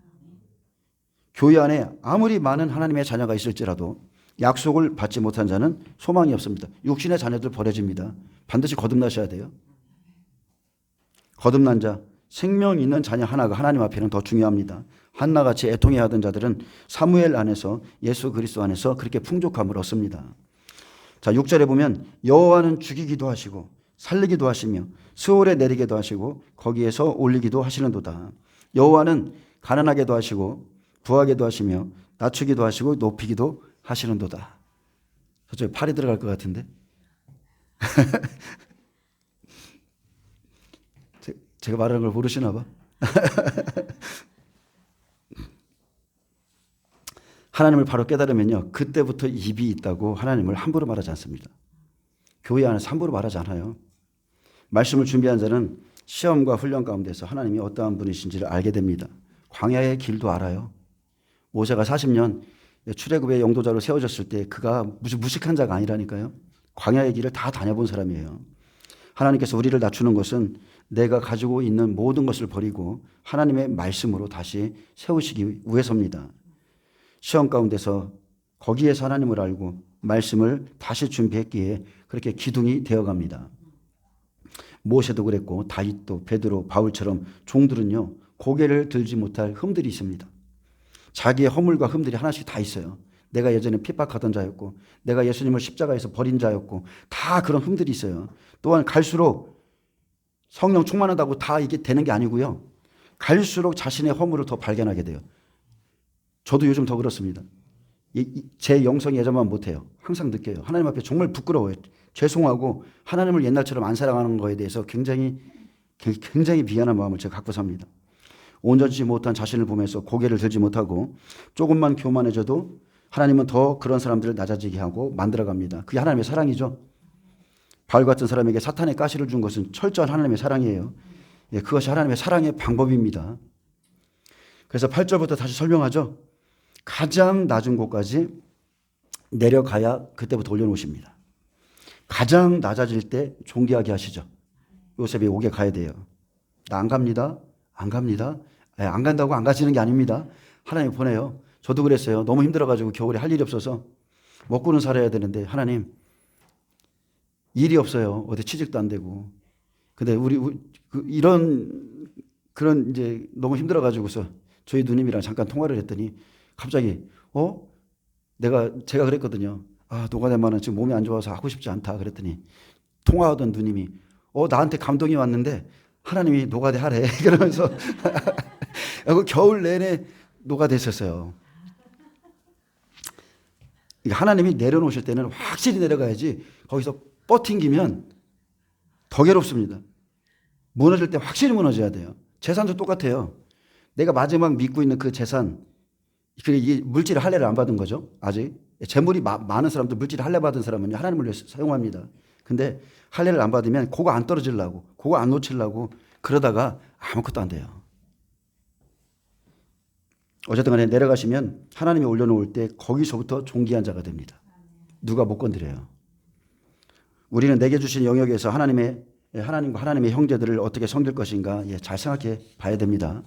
교회 안에 아무리 많은 하나님의 자녀가 있을지라도 약속을 받지 못한 자는 소망이 없습니다. 육신의 자녀들 버려집니다. 반드시 거듭나셔야 돼요. 거듭난 자, 생명 있는 자녀 하나가 하나님 앞에는 더 중요합니다. 한나같이 애통해야 하던 자들은 사무엘 안에서, 예수 그리스도 안에서 그렇게 풍족함을 얻습니다. 자, 6절에 보면 여호와는 죽이기도 하시고 살리기도 하시며 스올에 내리기도 하시고 거기에서 올리기도 하시는도다. 여호와는 가난하게도 하시고 부하게도 하시며 낮추기도 하시고 높이기도 하시는도다. 저쪽에 팔이 들어갈 것 같은데. 제가 말하는 걸 모르시나 봐. 하나님을 바로 깨달으면요, 그때부터 입이 있다고 하나님을 함부로 말하지 않습니다. 교회 안에서 함부로 말하지 않아요. 말씀을 준비한 자는 시험과 훈련 가운데서 하나님이 어떠한 분이신지를 알게 됩니다. 광야의 길도 알아요. 모세가 40년 출애굽의 영도자로 세워졌을 때 그가 무슨 무식한 자가 아니라니까요. 광야의 길을 다 다녀본 사람이에요. 하나님께서 우리를 낮추는 것은 내가 가지고 있는 모든 것을 버리고 하나님의 말씀으로 다시 세우시기 위해서입니다. 시험 가운데서 거기에서 하나님을 알고 말씀을 다시 준비했기에 그렇게 기둥이 되어갑니다. 모세도 그랬고 다윗도, 베드로, 바울처럼 종들은요, 고개를 들지 못할 흠들이 있습니다. 자기의 허물과 흠들이 하나씩 다 있어요. 내가 예전에 핍박하던 자였고, 내가 예수님을 십자가에서 버린 자였고, 다 그런 흠들이 있어요. 또한 갈수록 성령 충만하다고 다 이게 되는 게 아니고요. 갈수록 자신의 허물을 더 발견하게 돼요. 저도 요즘 더 그렇습니다. 제 영성이 예전만 못해요. 항상 느껴요. 하나님 앞에 정말 부끄러워요. 죄송하고 하나님을 옛날처럼 안 사랑하는 거에 대해서 굉장히 미안한 마음을 제가 갖고 삽니다. 온전치 못한 자신을 보면서 고개를 들지 못하고 조금만 교만해져도 하나님은 더 그런 사람들을 낮아지게 하고 만들어갑니다. 그게 하나님의 사랑이죠. 바울 같은 사람에게 사탄의 가시를 준 것은 철저한 하나님의 사랑이에요. 예, 그것이 하나님의 사랑의 방법입니다. 그래서 8절부터 다시 설명하죠. 가장 낮은 곳까지 내려가야 그때부터 올려놓으십니다. 가장 낮아질 때 존귀하게 하시죠. 요셉이 옥에 가야 돼요. 나 안 갑니다. 안 갑니다. 안 간다고 안 가시는 게 아닙니다. 하나님 보내요. 저도 그랬어요. 너무 힘들어가지고 겨울에 할 일이 없어서 먹고는 살아야 되는데 하나님 일이 없어요. 어디 취직도 안 되고. 근데 그런 이제 너무 힘들어가지고서 저희 누님이랑 잠깐 통화를 했더니 갑자기 제가 그랬거든요. 노가다마는 지금 몸이 안 좋아서 하고 싶지 않다 그랬더니 통화하던 누님이 나한테 감동이 왔는데 하나님이 노가대 하래 그러면서 겨울 내내 노가대했었어요. 하나님이 내려놓으실 때는 확실히 내려가야지 거기서 뻗팅기면 더 괴롭습니다. 무너질 때 확실히 무너져야 돼요. 재산도 똑같아요. 내가 마지막 믿고 있는 그 재산, 이게 물질의 할례를 안 받은 거죠. 아직 재물이 많은 사람들, 물질의 할례 받은 사람은 하나님을 위해서 사용합니다. 근데 할례를 안 받으면 그거 안 떨어지려고, 그거 안 놓치려고 그러다가 아무것도 안 돼요. 어쨌든 간에 내려가시면 하나님이 올려놓을 때 거기서부터 존귀한 자가 됩니다. 누가 못 건드려요. 우리는 내게 주신 영역에서 하나님과 하나님의 형제들을 어떻게 섬길 것인가 잘 생각해 봐야 됩니다.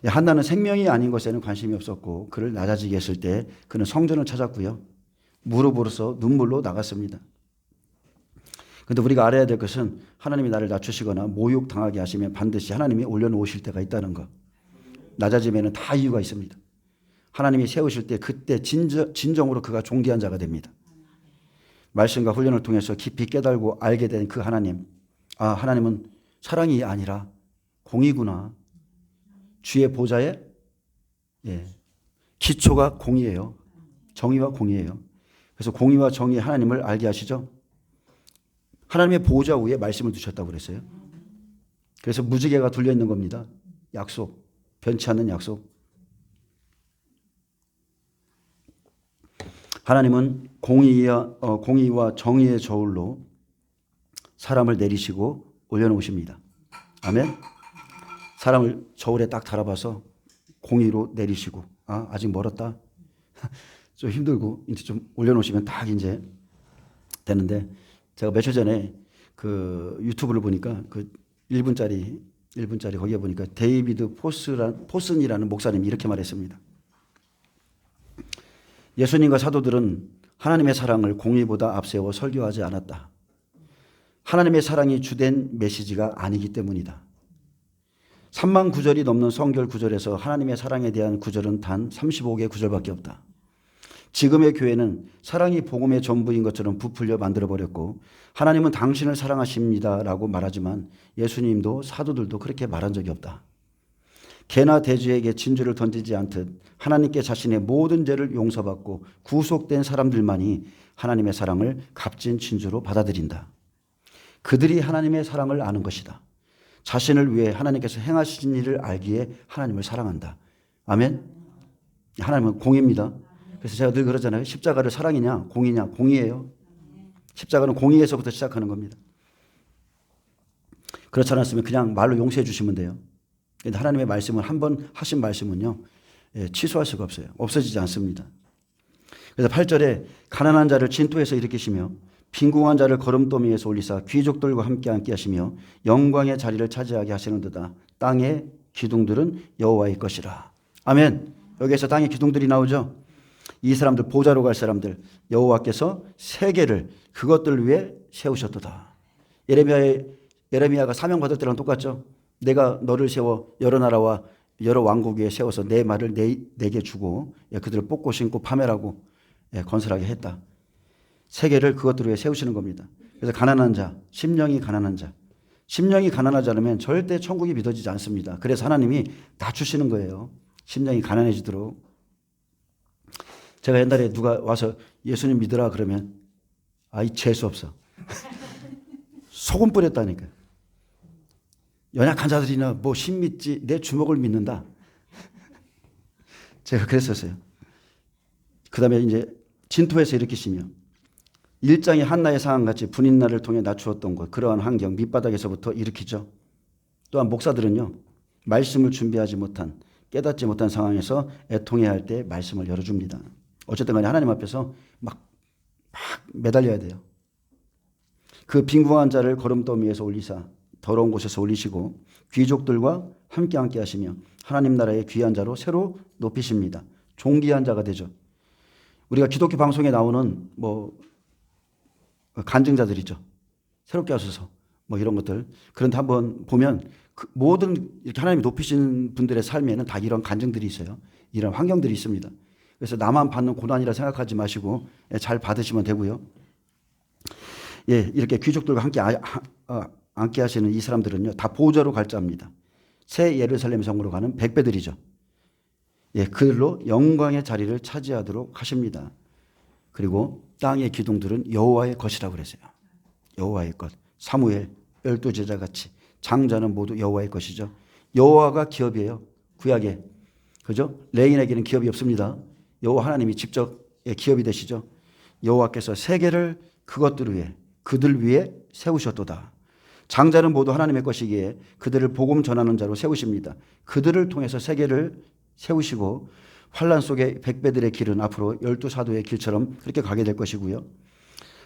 한나는 생명이 아닌 것에는 관심이 없었고 그를 낮아지게 했을 때 그는 성전을 찾았고요. 무릎으로서 눈물로 나갔습니다. 그런데 우리가 알아야 될 것은 하나님이 나를 낮추시거나 모욕당하게 하시면 반드시 하나님이 올려놓으실 때가 있다는 것. 낮아지면 다 이유가 있습니다. 하나님이 세우실 때 그때 진정으로 그가 존귀한 자가 됩니다. 말씀과 훈련을 통해서 깊이 깨달고 알게 된 그 하나님. 하나님은 사랑이 아니라 공의구나. 주의 보좌의 기초가 공의예요. 정의와 공의예요. 그래서 공의와 정의의 하나님을 알게 하시죠. 하나님의 보좌 위에 말씀을 두셨다고 그랬어요. 그래서 무지개가 둘려 있는 겁니다. 약속, 변치 않는 약속. 하나님은 공의와 정의의 저울로 사람을 내리시고 올려놓으십니다. 아멘. 사람을 저울에 딱 달아봐서 공의로 내리시고, 아직 멀었다. 좀 힘들고 이제 좀 올려놓으시면 딱 이제 되는데, 제가 며칠 전에 그 유튜브를 보니까 그 1분짜리 거기에 보니까 데이비드 포슨이라는 목사님이 이렇게 말했습니다. 예수님과 사도들은 하나님의 사랑을 공의보다 앞세워 설교하지 않았다. 하나님의 사랑이 주된 메시지가 아니기 때문이다. 3만 구절이 넘는 성결 구절에서 하나님의 사랑에 대한 구절은 단 35개 구절밖에 없다. 지금의 교회는 사랑이 복음의 전부인 것처럼 부풀려 만들어버렸고 하나님은 당신을 사랑하십니다 라고 말하지만 예수님도 사도들도 그렇게 말한 적이 없다. 개나 돼지에게 진주를 던지지 않듯 하나님께 자신의 모든 죄를 용서받고 구속된 사람들만이 하나님의 사랑을 값진 진주로 받아들인다. 그들이 하나님의 사랑을 아는 것이다. 자신을 위해 하나님께서 행하신 일을 알기에 하나님을 사랑한다. 아멘. 하나님은 공의입니다. 그래서 제가 늘 그러잖아요. 십자가를 사랑이냐 공의냐. 공의예요. 십자가는 공의에서부터 시작하는 겁니다. 그렇지 않았으면 그냥 말로 용서해 주시면 돼요. 그런데 하나님의 말씀을 한번 하신 말씀은요, 취소할 수가 없어요. 없어지지 않습니다. 그래서 8절에 가난한 자를 진토에서 일으키시며 빈궁한 자를 거름더미에서 올리사 귀족들과 함께 앉게 하시며 영광의 자리를 차지하게 하시는도다. 땅의 기둥들은 여호와의 것이라. 아멘. 여기에서 땅의 기둥들이 나오죠. 이 사람들, 보좌로 갈 사람들, 여호와께서 세계를 그것들 위해 세우셨도다. 예레미야가 사명 받을 때랑 똑같죠. 내가 너를 세워 여러 나라와 여러 왕국 위에 세워서 내 말을 내게 주고 그들을 뽑고 심고 파멸하고 건설하게 했다. 세계를 그것들을 위해 세우시는 겁니다. 그래서 가난한 자, 심령이 가난한 자, 심령이 가난하지 않으면 절대 천국이 믿어지지 않습니다. 그래서 하나님이 낮추시는 거예요. 심령이 가난해지도록. 제가 옛날에 누가 와서 예수님 믿으라 그러면 이 재수 없어. 소금 뿌렸다니까. 연약한 자들이나 뭐 신 믿지 내 주먹을 믿는다. 제가 그랬었어요. 그 다음에 이제 진토에서 일으키시며 일장의 한나의 상황같이 분인날을 통해 낮추었던 것, 그러한 환경 밑바닥에서부터 일으키죠. 또한 목사들은요, 말씀을 준비하지 못한, 깨닫지 못한 상황에서 애통해야 할 때 말씀을 열어줍니다. 어쨌든 간에 하나님 앞에서 막 매달려야 돼요. 그 빈궁한 자를 거름더미에서 올리사 더러운 곳에서 올리시고 귀족들과 함께 하시며 하나님 나라의 귀한 자로 새로 높이십니다. 존귀한 자가 되죠. 우리가 기독교 방송에 나오는 간증자들이죠. 새롭게 하소서 이런 것들. 그런데 한번 보면 그 모든 이렇게 하나님이 높이신 분들의 삶에는 다 이런 간증들이 있어요. 이런 환경들이 있습니다. 그래서 나만 받는 고난이라 생각하지 마시고 잘 받으시면 되고요. 이렇게 귀족들과 함께 앉게 하시는 이 사람들은요, 다 보좌로 갈 자입니다. 새 예루살렘 성으로 가는 백배들이죠. 그들로 영광의 자리를 차지하도록 하십니다. 그리고 땅의 기둥들은 여호와의 것이라고 그랬어요. 여호와의 것. 사무엘 12제자 같이 장자는 모두 여호와의 것이죠. 여호와가 기업이에요. 구약에. 그죠? 레인에게는 기업이 없습니다. 여호와 하나님이 직접 기업이 되시죠. 여호와께서 세계를 그것들 위해 그들 위해 세우셨도다. 장자는 모두 하나님의 것이기에 그들을 복음 전하는 자로 세우십니다. 그들을 통해서 세계를 세우시고 환란 속의 백배들의 길은 앞으로 12사도의 길처럼 그렇게 가게 될 것이고요.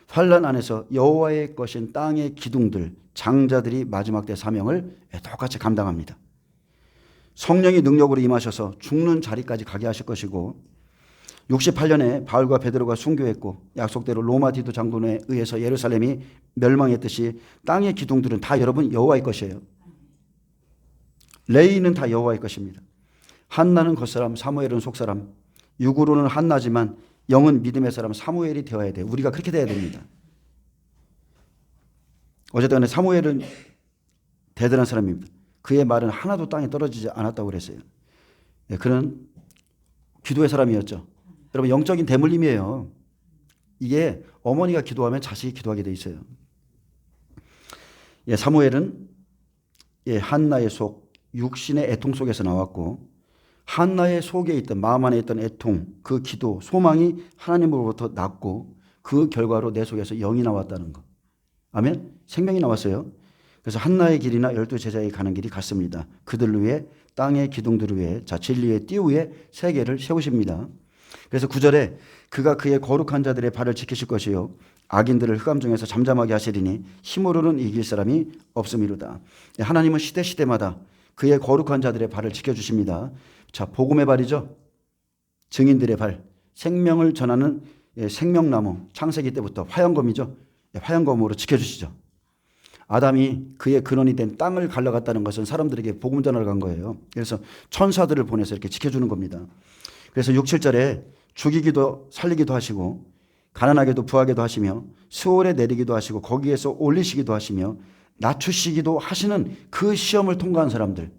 환란 안에서 여호와의 것인 땅의 기둥들, 장자들이 마지막 때 사명을 똑같이 감당합니다. 성령이 능력으로 임하셔서 죽는 자리까지 가게 하실 것이고 68년에 바울과 베드로가 순교했고 약속대로 로마 디도 장군에 의해서 예루살렘이 멸망했듯이 땅의 기둥들은 다 여러분 여호와의 것이에요. 레이는 다 여호와의 것입니다. 한나는 겉사람, 사무엘은 속사람. 육으로는 한나지만 영은 믿음의 사람 사무엘이 되어야 돼요. 우리가 그렇게 돼야 됩니다. 어쨌든 사무엘은 대단한 사람입니다. 그의 말은 하나도 땅에 떨어지지 않았다고 그랬어요. 예, 그는 기도의 사람이었죠. 여러분 영적인 대물림이에요. 이게 어머니가 기도하면 자식이 기도하게 돼 있어요. 예, 사무엘은 예, 한나의 속 육신의 애통 속에서 나왔고 한나의 속에 있던 마음 안에 있던 애통 그 기도 소망이 하나님으로부터 났고 그 결과로 내 속에서 영이 나왔다는 것. 아멘. 생명이 나왔어요. 그래서 한나의 길이나 12제자의 가는 길이 같습니다. 그들 위에 땅의 기둥들 위에 자 진리의 띠 위에 세계를 세우십니다. 그래서 9절에 그가 그의 거룩한 자들의 발을 지키실 것이요 악인들을 흑암 중에서 잠잠하게 하시리니 힘으로는 이길 사람이 없음이로다. 하나님은 시대마다 그의 거룩한 자들의 발을 지켜주십니다. 자, 복음의 발이죠. 증인들의 발, 생명을 전하는 생명나무, 창세기 때부터 화영검이죠. 화영검으로 지켜주시죠. 아담이 그의 근원이 된 땅을 갈라갔다는 것은 사람들에게 복음 전하러 간 거예요. 그래서 천사들을 보내서 이렇게 지켜주는 겁니다. 그래서 6, 7절에 죽이기도 살리기도 하시고 가난하게도 부하게도 하시며 수월에 내리기도 하시고 거기에서 올리시기도 하시며 낮추시기도 하시는 그 시험을 통과한 사람들.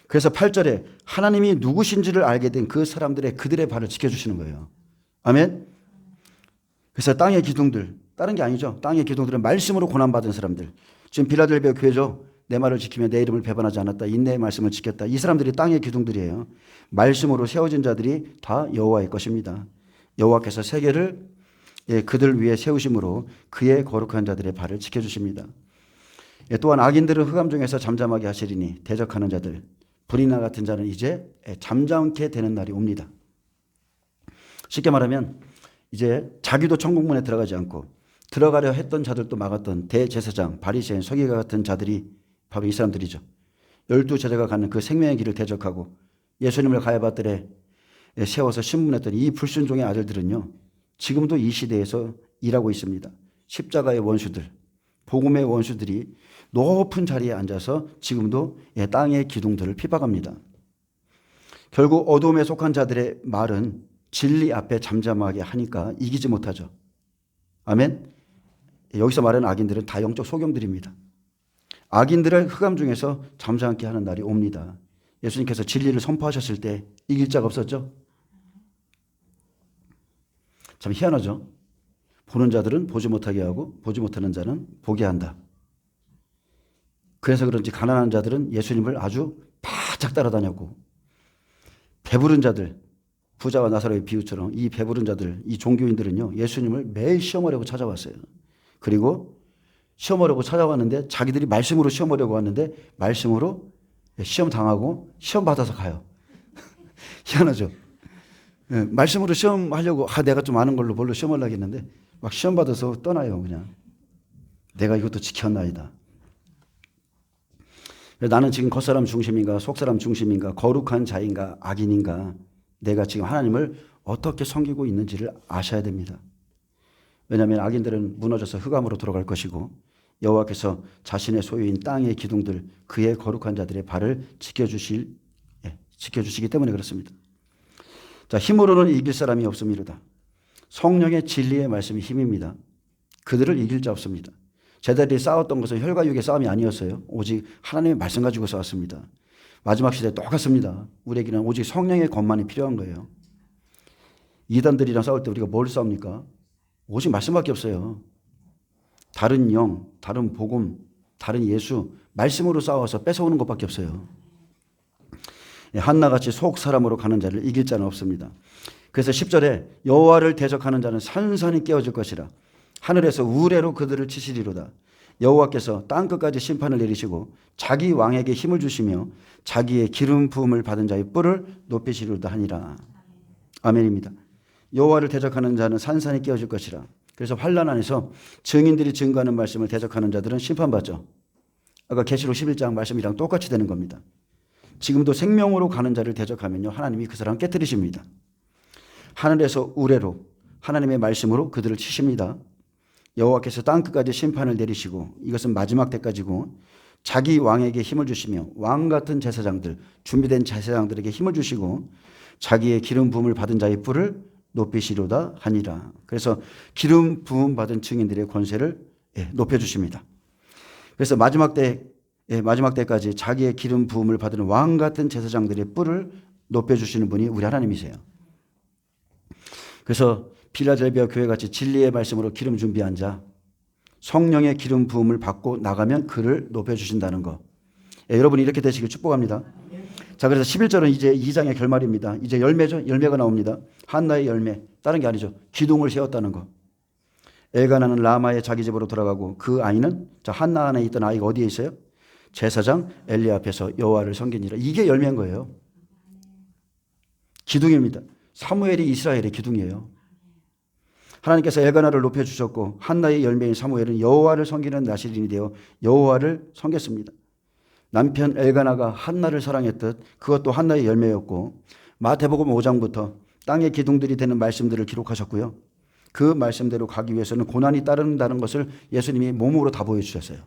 그래서 8절에 하나님이 누구신지를 알게 된 그 사람들의 그들의 발을 지켜주시는 거예요. 아멘. 그래서 땅의 기둥들, 다른 게 아니죠. 땅의 기둥들은 말씀으로 고난받은 사람들. 지금 빌라델비아 교회죠. 내 말을 지키며 내 이름을 배반하지 않았다. 인내의 말씀을 지켰다. 이 사람들이 땅의 기둥들이에요. 말씀으로 세워진 자들이 다 여호와의 것입니다. 여호와께서 세계를 그들 위에 세우심으로 그의 거룩한 자들의 발을 지켜주십니다. 또한 악인들은 흑암 중에서 잠잠하게 하시리니 대적하는 자들 불이나 같은 자는 이제 잠잠케 되는 날이 옵니다. 쉽게 말하면 이제 자기도 천국문에 들어가지 않고 들어가려 했던 자들도 막았던 대제사장 바리새인 서기관 같은 자들이 바로 이 사람들이죠. 12제자가 가는 그 생명의 길을 대적하고 예수님을 가야바들에 세워서 신문했던 이 불순종의 아들들은요. 지금도 이 시대에서 일하고 있습니다. 십자가의 원수들, 복음의 원수들이 높은 자리에 앉아서 지금도 땅의 기둥들을 핍박합니다. 결국 어둠에 속한 자들의 말은 진리 앞에 잠잠하게 하니까 이기지 못하죠. 아멘. 여기서 말하는 악인들은 다 영적 소경들입니다. 악인들을 흑암 중에서 잠잠케 하는 날이 옵니다. 예수님께서 진리를 선포하셨을 때 이길 자가 없었죠. 참 희한하죠. 보는 자들은 보지 못하게 하고 보지 못하는 자는 보게 한다. 그래서 그런지 가난한 자들은 예수님을 아주 바짝 따라다녔고 배부른 자들, 부자와 나사로의 비유처럼 이 배부른 자들, 이 종교인들은요 예수님을 매일 시험하려고 찾아왔어요. 그리고 시험하려고 찾아왔는데 자기들이 말씀으로 시험하려고 왔는데 말씀으로 시험 당하고 시험 받아서 가요. 희한하죠. 말씀으로 시험하려고 내가 좀 아는 걸로 뭘로 시험하려고 했는데 막 시험 받아서 떠나요. 그냥 내가 이것도 지켰나이다. 나는 지금 겉사람 중심인가 속사람 중심인가 거룩한 자인가 악인인가 내가 지금 하나님을 어떻게 섬기고 있는지를 아셔야 됩니다. 왜냐하면 악인들은 무너져서 흑암으로 돌아갈 것이고 여호와께서 자신의 소유인 땅의 기둥들 그의 거룩한 자들의 발을 지켜주시기 때문에 그렇습니다. 자, 힘으로는 이길 사람이 없음이로다. 성령의 진리의 말씀이 힘입니다. 그들을 이길 자 없습니다. 제자들이 싸웠던 것은 혈과 육의 싸움이 아니었어요. 오직 하나님의 말씀 가지고 싸웠습니다. 마지막 시대에 똑같습니다. 우리에게는 오직 성령의 권만이 필요한 거예요. 이단들이랑 싸울 때 우리가 뭘 싸웁니까? 오직 말씀밖에 없어요. 다른 영, 다른 복음, 다른 예수, 말씀으로 싸워서 뺏어오는 것밖에 없어요. 한나같이 속 사람으로 가는 자를 이길 자는 없습니다. 그래서 10절에 여호와를 대적하는 자는 산산이 깨어질 것이라. 하늘에서 우레로 그들을 치시리로다. 여호와께서 땅끝까지 심판을 내리시고 자기 왕에게 힘을 주시며 자기의 기름 부음을 받은 자의 뿔을 높이시리로다 하니라. 아멘입니다. 여호와를 대적하는 자는 산산이 깨어질 것이라. 그래서 환난 안에서 증인들이 증거하는 말씀을 대적하는 자들은 심판받죠. 아까 계시록 11장 말씀이랑 똑같이 되는 겁니다. 지금도 생명으로 가는 자를 대적하면요 하나님이 그 사람 깨뜨리십니다. 하늘에서 우레로 하나님의 말씀으로 그들을 치십니다. 여호와께서 땅끝까지 심판을 내리시고 이것은 마지막 때까지고 자기 왕에게 힘을 주시며 왕 같은 제사장들 준비된 제사장들에게 힘을 주시고 자기의 기름 부음을 받은 자의 뿔을 높이시로다 하니라. 그래서 기름 부음 받은 증인들의 권세를 높여주십니다. 그래서 마지막 때까지 자기의 기름 부음을 받은 왕 같은 제사장들의 뿔을 높여주시는 분이 우리 하나님이세요. 그래서 필라델비아 교회같이 진리의 말씀으로 기름 준비한 자, 성령의 기름 부음을 받고 나가면 그를 높여주신다는 거. 여러분이 이렇게 되시길 축복합니다. 자, 그래서 11절은 이제 2장의 결말입니다. 이제 열매죠. 열매가 나옵니다. 한나의 열매. 다른 게 아니죠. 기둥을 세웠다는 거. 엘가나는 라마의 자기 집으로 돌아가고 그 아이는, 자, 한나 안에 있던 아이가 어디에 있어요? 제사장 엘리 앞에서 여호와를 섬기니라. 이게 열매인 거예요. 기둥입니다. 사무엘이 이스라엘의 기둥이에요. 하나님께서 엘가나를 높여주셨고 한나의 열매인 사무엘은 여호와를 섬기는 나실인이 되어 여호와를 섬겼습니다. 남편 엘가나가 한나를 사랑했듯 그것도 한나의 열매였고 마태복음 5장부터 땅의 기둥들이 되는 말씀들을 기록하셨고요. 그 말씀대로 가기 위해서는 고난이 따른다는 것을 예수님이 몸으로 다 보여주셨어요.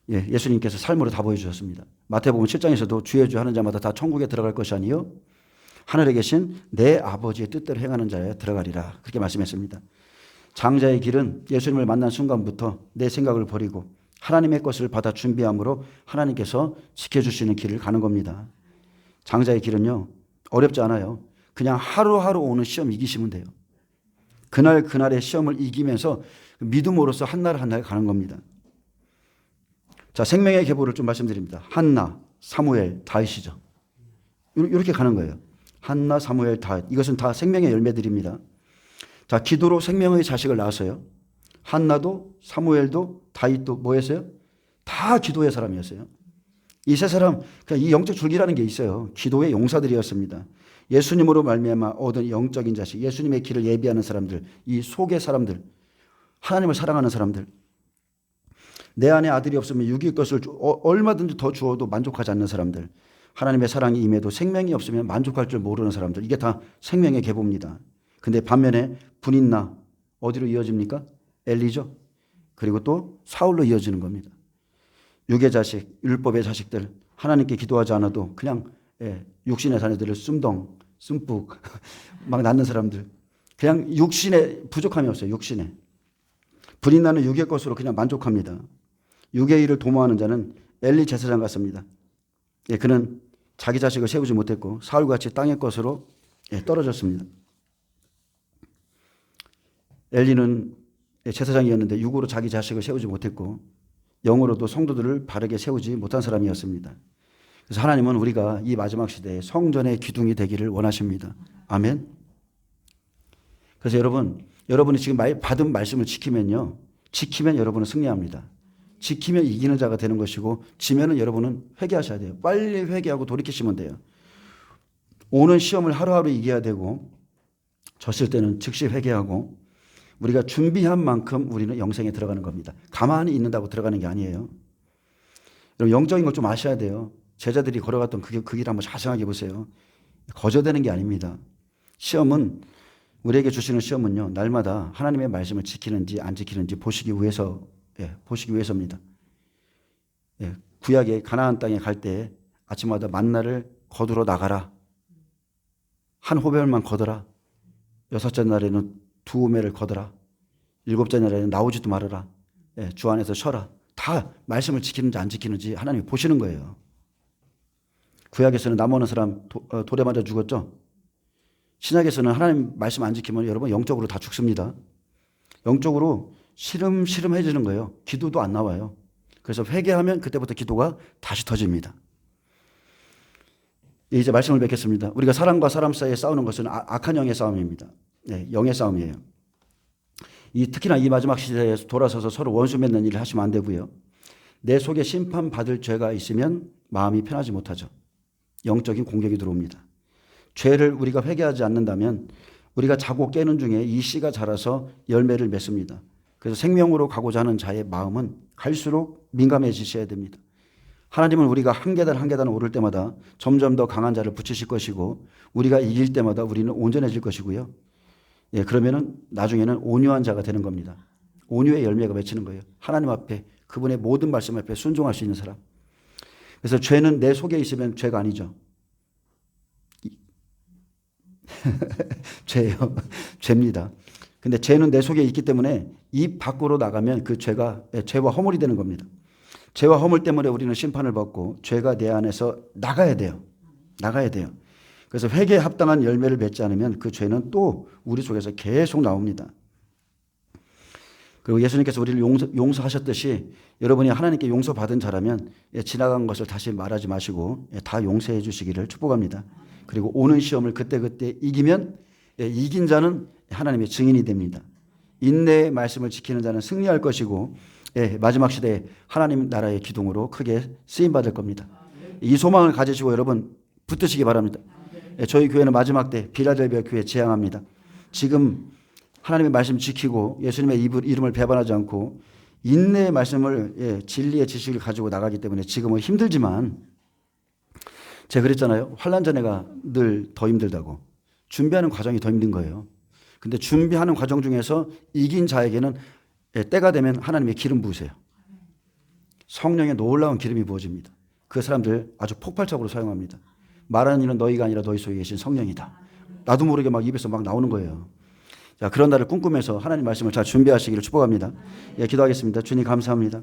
예수님께서 삶으로 다 보여주셨습니다. 마태복음 7장에서도 주의 주 하는 자마다 다 천국에 들어갈 것이 아니요 하늘에 계신 내 아버지의 뜻대로 행하는 자에 들어가리라. 그렇게 말씀했습니다. 장자의 길은 예수님을 만난 순간부터 내 생각을 버리고 하나님의 것을 받아 준비함으로 하나님께서 지켜주시는 길을 가는 겁니다. 장자의 길은요, 어렵지 않아요. 그냥 하루하루 오는 시험 이기시면 돼요. 그날 그날의 시험을 이기면서 믿음으로써 한 날 한 날 가는 겁니다. 자, 생명의 계보를 좀 말씀드립니다. 한나, 사무엘, 다윗이죠. 이렇게 가는 거예요. 한나, 사무엘, 다윗. 이것은 다 생명의 열매들입니다. 자, 기도로 생명의 자식을 낳았어요. 한나도 사무엘도 다윗도 뭐였어요? 다 기도의 사람이었어요. 이 세 사람, 그냥 이 영적 줄기라는 게 있어요. 기도의 용사들이었습니다. 예수님으로 말미암아 얻은 영적인 자식, 예수님의 길을 예비하는 사람들, 이 속의 사람들, 하나님을 사랑하는 사람들. 내 안에 아들이 없으면 육의 것을 얼마든지 더 주어도 만족하지 않는 사람들. 하나님의 사랑이 임해도 생명이 없으면 만족할 줄 모르는 사람들. 이게 다 생명의 계보입니다. 근데 반면에 분인나 어디로 이어집니까? 엘리죠. 그리고 또 사울로 이어지는 겁니다. 육의 자식, 율법의 자식들, 하나님께 기도하지 않아도 그냥 육신의 자녀들을 씀뿍 막 낳는 사람들. 그냥 육신에 부족함이 없어요. 육신에. 분인나는 육의 것으로 그냥 만족합니다. 육의 일을 도모하는 자는 엘리 제사장 같습니다. 그는 자기 자식을 세우지 못했고 사울같이 땅의 것으로 떨어졌습니다. 엘리는 제사장이었는데 육으로 자기 자식을 세우지 못했고 영으로도 성도들을 바르게 세우지 못한 사람이었습니다. 그래서 하나님은 우리가 이 마지막 시대에 성전의 기둥이 되기를 원하십니다. 아멘. 그래서 여러분이 지금 받은 말씀을 지키면 여러분은 승리합니다. 지키면 이기는 자가 되는 것이고 지면은 여러분은 회개하셔야 돼요. 빨리 회개하고 돌이키시면 돼요. 오는 시험을 하루하루 이겨야 되고 졌을 때는 즉시 회개하고 우리가 준비한 만큼 우리는 영생에 들어가는 겁니다. 가만히 있는다고 들어가는 게 아니에요. 여러분 영적인 걸 좀 아셔야 돼요. 제자들이 걸어갔던 그 길 한번 자세하게 보세요. 거저되는 게 아닙니다. 시험은 우리에게 주시는 시험은요. 날마다 하나님의 말씀을 지키는지 안 지키는지 보시기 위해서입니다. 구약의 가나안 땅에 갈 때 아침마다 만나를 거두러 나가라. 한 호별만 거둬라. 6째 날에는 2호매를 거둬라. 7째 날에는 나오지도 말아라. 주 안에서 쉬어라. 다 말씀을 지키는지 안 지키는지 하나님이 보시는 거예요. 구약에서는 나무 오는 사람 돌에 맞아 죽었죠. 신약에서는 하나님 말씀 안 지키면 여러분 영적으로 다 죽습니다. 영적으로 시름시름해지는 거예요. 기도도 안 나와요. 그래서 회개하면 그때부터 기도가 다시 터집니다. 이제 말씀을 뵙겠습니다. 우리가 사람과 사람 사이에 싸우는 것은 악한 영의 싸움입니다. 영의 싸움이에요. 특히나 이 마지막 시대에 돌아서서 서로 원수 맺는 일을 하시면 안 되고요. 내 속에 심판받을 죄가 있으면 마음이 편하지 못하죠. 영적인 공격이 들어옵니다. 죄를 우리가 회개하지 않는다면 우리가 자고 깨는 중에 이 씨가 자라서 열매를 맺습니다. 그래서 생명으로 가고자 하는 자의 마음은 갈수록 민감해지셔야 됩니다. 하나님은 우리가 한 계단 한 계단 오를 때마다 점점 더 강한 자를 붙이실 것이고 우리가 이길 때마다 우리는 온전해질 것이고요. 그러면은 나중에는 온유한 자가 되는 겁니다. 온유의 열매가 맺히는 거예요. 하나님 앞에 그분의 모든 말씀 앞에 순종할 수 있는 사람. 그래서 죄는 내 속에 있으면 죄가 아니죠. 죄예요. 죄입니다. 근데 죄는 내 속에 있기 때문에 입 밖으로 나가면 그 죄와 허물이 되는 겁니다. 죄와 허물 때문에 우리는 심판을 받고 죄가 내 안에서 나가야 돼요. 나가야 돼요. 그래서 회개에 합당한 열매를 맺지 않으면 그 죄는 또 우리 속에서 계속 나옵니다. 그리고 예수님께서 우리를 용서하셨듯이 여러분이 하나님께 용서받은 자라면 지나간 것을 다시 말하지 마시고 다 용서해 주시기를 축복합니다. 그리고 오는 시험을 그때그때 이기면 이긴 자는 하나님의 증인이 됩니다. 인내의 말씀을 지키는 자는 승리할 것이고 마지막 시대에 하나님 나라의 기둥으로 크게 쓰임받을 겁니다. 이 소망을 가지시고 여러분 붙드시기 바랍니다. 저희 교회는 마지막 때 빌라델비아 교회 지향합니다. 지금 하나님의 말씀 지키고 예수님의 이름을 배반하지 않고 인내의 말씀을 진리의 지식을 가지고 나가기 때문에 지금은 힘들지만 제가 그랬잖아요. 환난 전에가 늘 더 힘들다고. 준비하는 과정이 더 힘든 거예요. 근데 준비하는 과정 중에서 이긴 자에게는 때가 되면 하나님의 기름 부으세요. 성령의 놀라운 기름이 부어집니다. 그 사람들 아주 폭발적으로 사용합니다. 말하는 이는 너희가 아니라 너희 속에 계신 성령이다. 나도 모르게 막 입에서 막 나오는 거예요. 자, 그런 날을 꿈꾸면서 하나님 말씀을 잘 준비하시기를 축복합니다. 기도하겠습니다. 주님 감사합니다.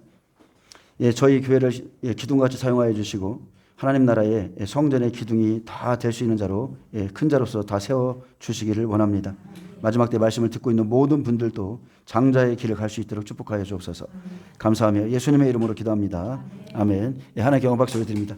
저희 교회를 기둥같이 사용하여 주시고 하나님 나라의 성전의 기둥이 다 될 수 있는 자로 큰 자로서 다 세워 주시기를 원합니다. 마지막 때 말씀을 듣고 있는 모든 분들도 장자의 길을 갈 수 있도록 축복하여 주옵소서. 감사하며 예수님의 이름으로 기도합니다. 아멘. 하나님께 영광 박수를 드립니다.